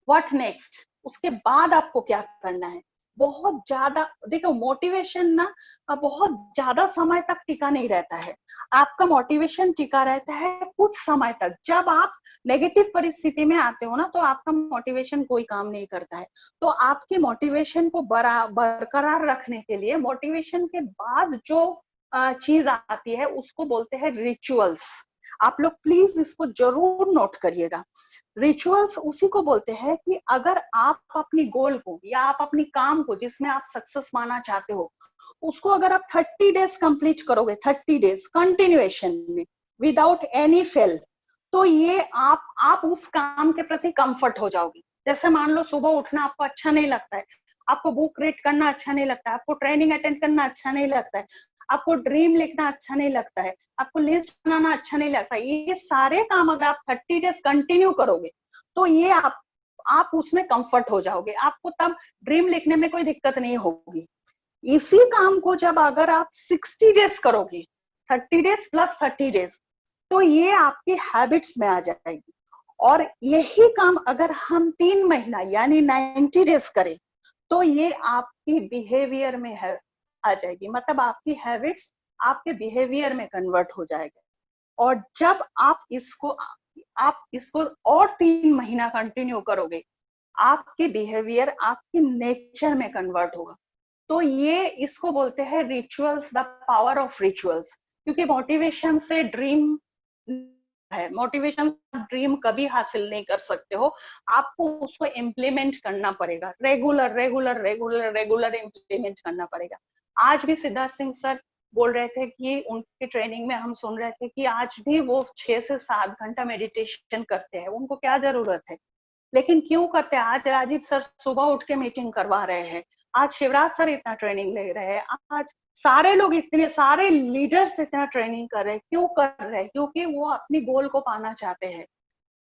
व्हाट नेक्स्ट, उसके बाद आपको क्या करना है। बहुत ज्यादा देखो मोटिवेशन ना बहुत ज्यादा समय तक टिका नहीं रहता है। आपका मोटिवेशन टिका रहता है कुछ समय तक। जब आप नेगेटिव परिस्थिति में आते हो ना, तो आपका मोटिवेशन कोई काम नहीं करता है। तो आपके मोटिवेशन को बरकरार रखने के लिए मोटिवेशन के बाद जो चीज आती है उसको बोलते हैं रिचुअल्स। आप लोग प्लीज इसको जरूर नोट करिएगा। रिचुअल्स उसी को बोलते हैं कि अगर आप अपनी गोल को या आप अपनी काम को जिसमें आप सक्सेस पाना चाहते हो, उसको अगर आप 30 डेज कंप्लीट करोगे, 30 डेज कंटिन्यूएशन में विदाउट एनी फेल, तो ये आप उस काम के प्रति कंफर्ट हो जाओगे। जैसे मान लो सुबह उठना आपको अच्छा नहीं लगता है, आपको बुक रीड करना अच्छा नहीं लगता है, आपको ट्रेनिंग अटेंड करना अच्छा नहीं लगता है, आपको ड्रीम लिखना अच्छा नहीं लगता है, आपको लिस्ट बनाना अच्छा नहीं लगता है, ये सारे काम अगर आप 30 डेज कंटिन्यू करोगे तो ये आप उसमें कंफर्ट हो जाओगे। आपको तब ड्रीम लिखने में कोई दिक्कत नहीं होगी। इसी काम को जब अगर आप 60 डेज करोगे, 30 डेज प्लस 30 डेज, तो ये आपकी हैबिट्स में आ जाएगी। और यही काम अगर हम 3 महीना यानी 90 डेज करें, तो ये आपकी बिहेवियर में है आ जाएगी। मतलब आपकी हैबिट्स आपके बिहेवियर में कन्वर्ट हो जाएगा। और जब आप इसको और 3 महीना कंटिन्यू करोगे, आपके बिहेवियर आपकी नेचर में कन्वर्ट होगा। तो ये इसको बोलते हैं rituals, the power of rituals. क्योंकि मोटिवेशन से ड्रीम है, मोटिवेशन ड्रीम कभी हासिल नहीं कर सकते हो, आपको उसको इम्प्लीमेंट करना पड़ेगा, regular regular regular regular implement करना पड़ेगा। आज भी सिद्धार्थ सिंह सर बोल रहे थे कि उनकी ट्रेनिंग में हम सुन रहे थे कि आज भी वो 6 से 7 घंटा मेडिटेशन करते हैं। उनको क्या जरूरत है, लेकिन क्यों करते हैं। आज राजीव सर सुबह उठ के मीटिंग करवा रहे हैं, आज शिवराज सर इतना ट्रेनिंग ले रहे हैं, आज सारे लोग इतने सारे लीडर्स इतना ट्रेनिंग कर रहे हैं। क्यों कर रहे हैं, क्योंकि वो अपनी गोल को पाना चाहते हैं।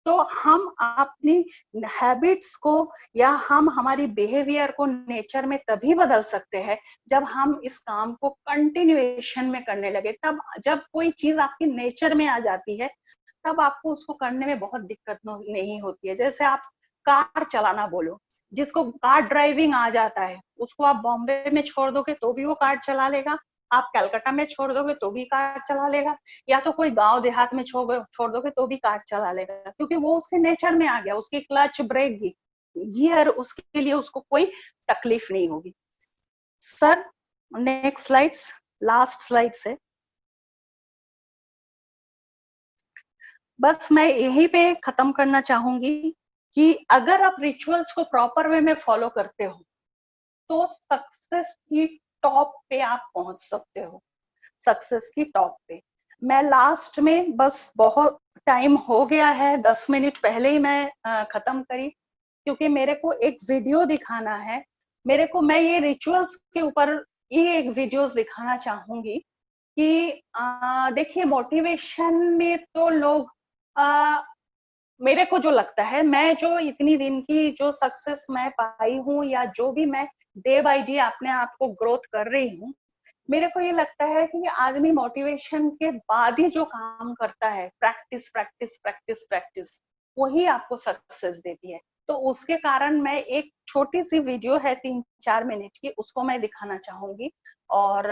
तो हम अपनी हैबिट्स को या हम हमारी बिहेवियर को नेचर में तभी बदल सकते हैं जब हम इस काम को कंटिन्यूएशन में करने लगे। तब जब कोई चीज आपकी नेचर में आ जाती है, तब आपको उसको करने में बहुत दिक्कत नहीं होती है। जैसे आप कार चलाना बोलो, जिसको कार ड्राइविंग आ जाता है उसको आप बॉम्बे में छोड़ दोगे तो भी वो कार चला लेगा, आप कलकत्ता में छोड़ दोगे तो भी कार चला लेगा, या तो कोई गांव देहात में छोड़ दोगे तो भी कार चला लेगा, क्योंकि वो उसके नेचर में आ गया। उसकी क्लच ब्रेक गियर उसके लिए उसको कोई तकलीफ नहीं होगी। Sir next slides, last slide से बस मैं यहीं पे खत्म करना चाहूंगी कि अगर आप रिचुअल्स को प्रॉपर वे में फॉलो करते हो तो सक्सेस की टॉप पे आप पहुंच सकते हो, सक्सेस की टॉप पे। मैं लास्ट में बस बहुत टाइम हो गया है, 10 मिनट पहले ही मैं खत्म करी, क्योंकि मेरे को एक वीडियो दिखाना है। मैं ये रिचुअल्स के ऊपर ये एक वीडियोस दिखाना चाहूंगी कि देखिए मोटिवेशन में तो लोग मेरे को जो लगता है, मैं जो इतनी दिन की जो सक्सेस मैं पाई हूँ या जो भी मैं डे बाय डे अपने आप को ग्रोथ कर रही हूँ, मेरे को ये लगता है कि आदमी मोटिवेशन के बाद ही जो काम करता है, प्रैक्टिस प्रैक्टिस प्रैक्टिस प्रैक्टिस, वही आपको सक्सेस देती है। तो उसके कारण मैं एक छोटी सी वीडियो है 3-4 मिनट की, उसको मैं दिखाना चाहूंगी। और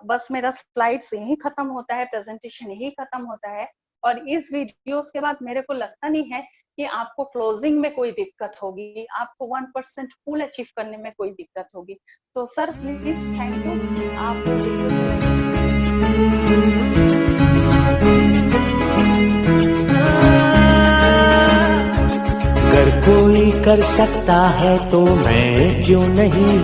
बस मेरा स्लाइड्स यही खत्म होता है, प्रेजेंटेशन यही खत्म होता है। और इस वीडियोस के बाद मेरे को लगता नहीं है कि आपको क्लोजिंग में कोई दिक्कत होगी, आपको 1% फुल अचीव करने में कोई दिक्कत होगी। तो सर प्लीज थैंक यू, आप अगर कोई कर सकता है तो मैं क्यों नहीं,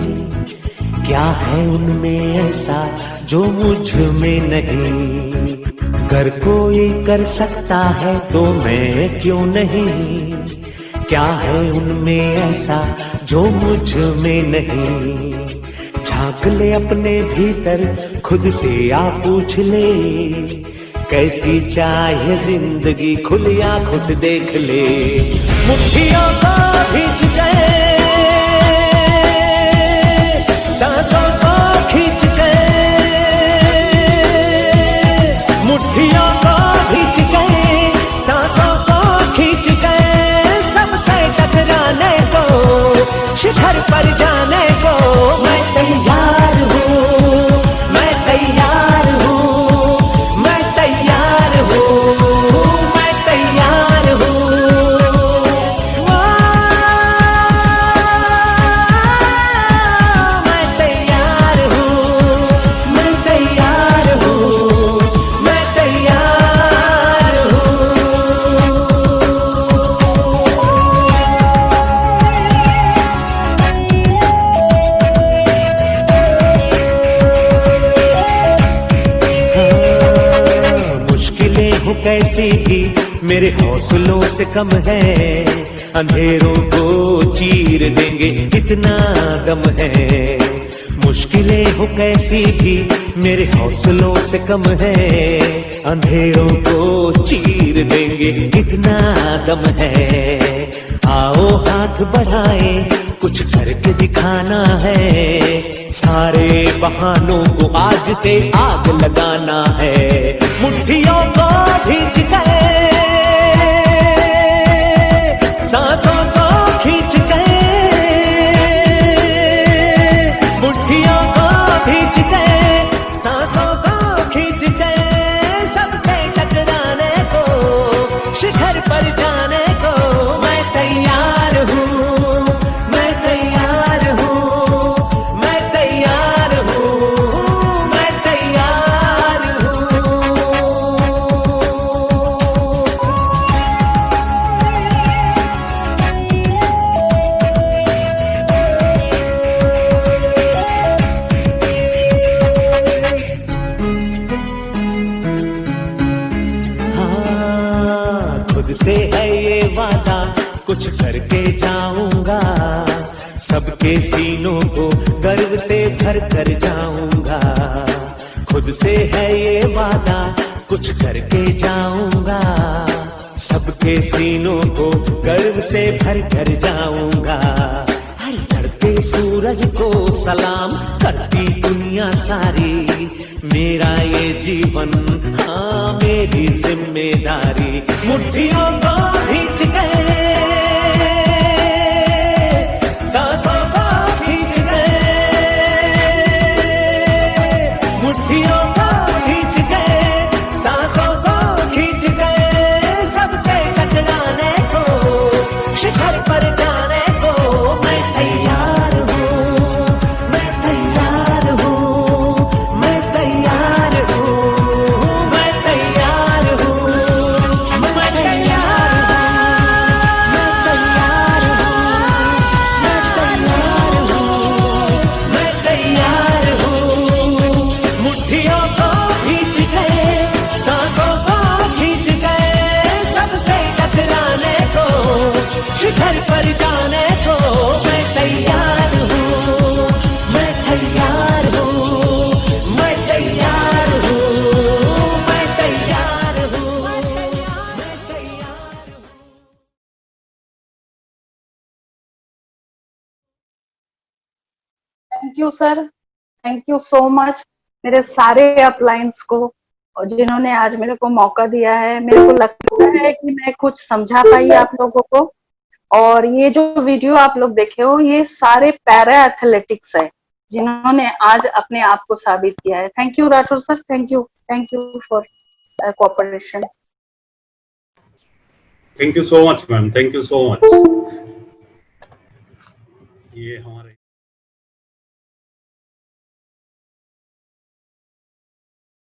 क्या है उनमें ऐसा जो मुझ में नहीं। अगर कोई कर सकता है तो मैं क्यों नहीं, क्या है उनमें ऐसा जो मुझ में नहीं। झांक ले अपने भीतर, खुद से आप पूछ ले, कैसी चाहे जिंदगी, खुली आंखों से देख ले। मुट्ठियों को भींच गए, सांसों को खींच गए, मुट्ठियों को भींच गए, सांसों को खींच गए, सबसे टकराने को, शिखर पर जाने को मैं तैयार हूँ, मैं तैयार हूँ, मैं तैयार हूँ, मैं तैयार हूँ। मैं तैयार हूँ, मैं तैयार हूँ, मैं तैयार हूँ। मुश्किलें हो कैसी भी मेरे हौसलों से कम है, अंधेरों को चीर देंगे इतना दम है। मुश्किलें हो कैसी भी मेरे हौसलों से कम है, अंधेरों को चीर देंगे इतना दम है। आओ हाथ बढ़ाए, कुछ करके दिखाना है, सारे बहानों को आज से आग लगाना है। मुट्ठियों को भींच गए, सांसों को खींच गए, मुट्ठियों को भींच गए, सांसों को खींच गए, सबसे टकराने को, शिखर पर जाने को मैं तैयार हूँ, मैं तैयार हूँ, मैं तैयार हूँ, मैं तैयार हूँ। हाँ, खुद से है ये वादा, कुछ करके जाऊंगा, सबके सीनों को गर्व से भर कर जाऊंगा। खुद से है ये वादा, कुछ करके जाऊंगा, सबके सीनों को गर्व से भर कर जाऊंगा। हर चढ़ते सूरज को सलाम करती दुनिया सारी, मेरा ये जीवन हाँ मेरी जिम्मेदारी। मुट्ठियों को भींच गए, सांसों को खींच गए, मुट्ठियों को खींच गए, सांसों को खींच गए, सबसे टकराने को, शिखर पर जाने को मैं तैयार हूँ, मैं तैयार हूँ, मैं तैयार हूँ, मैं तैयार हूँ, मैं तैयार thank you sir, thank you so much मेरे सारे अपलाइंस को, और जिन्होंने आज मेरे को मौका दिया है। मेरे को लगता है कि मैं कुछ समझा पाई आप लोगों को। और ये जो वीडियो आप लोग देखे हो, ये सारे पैरा एथलेटिक्स है जिन्होंने आज अपने आप को साबित किया है। Thank you Rathore sir, thank you for cooperation. Thank you so much ma'am, thank you so much. ये हमारे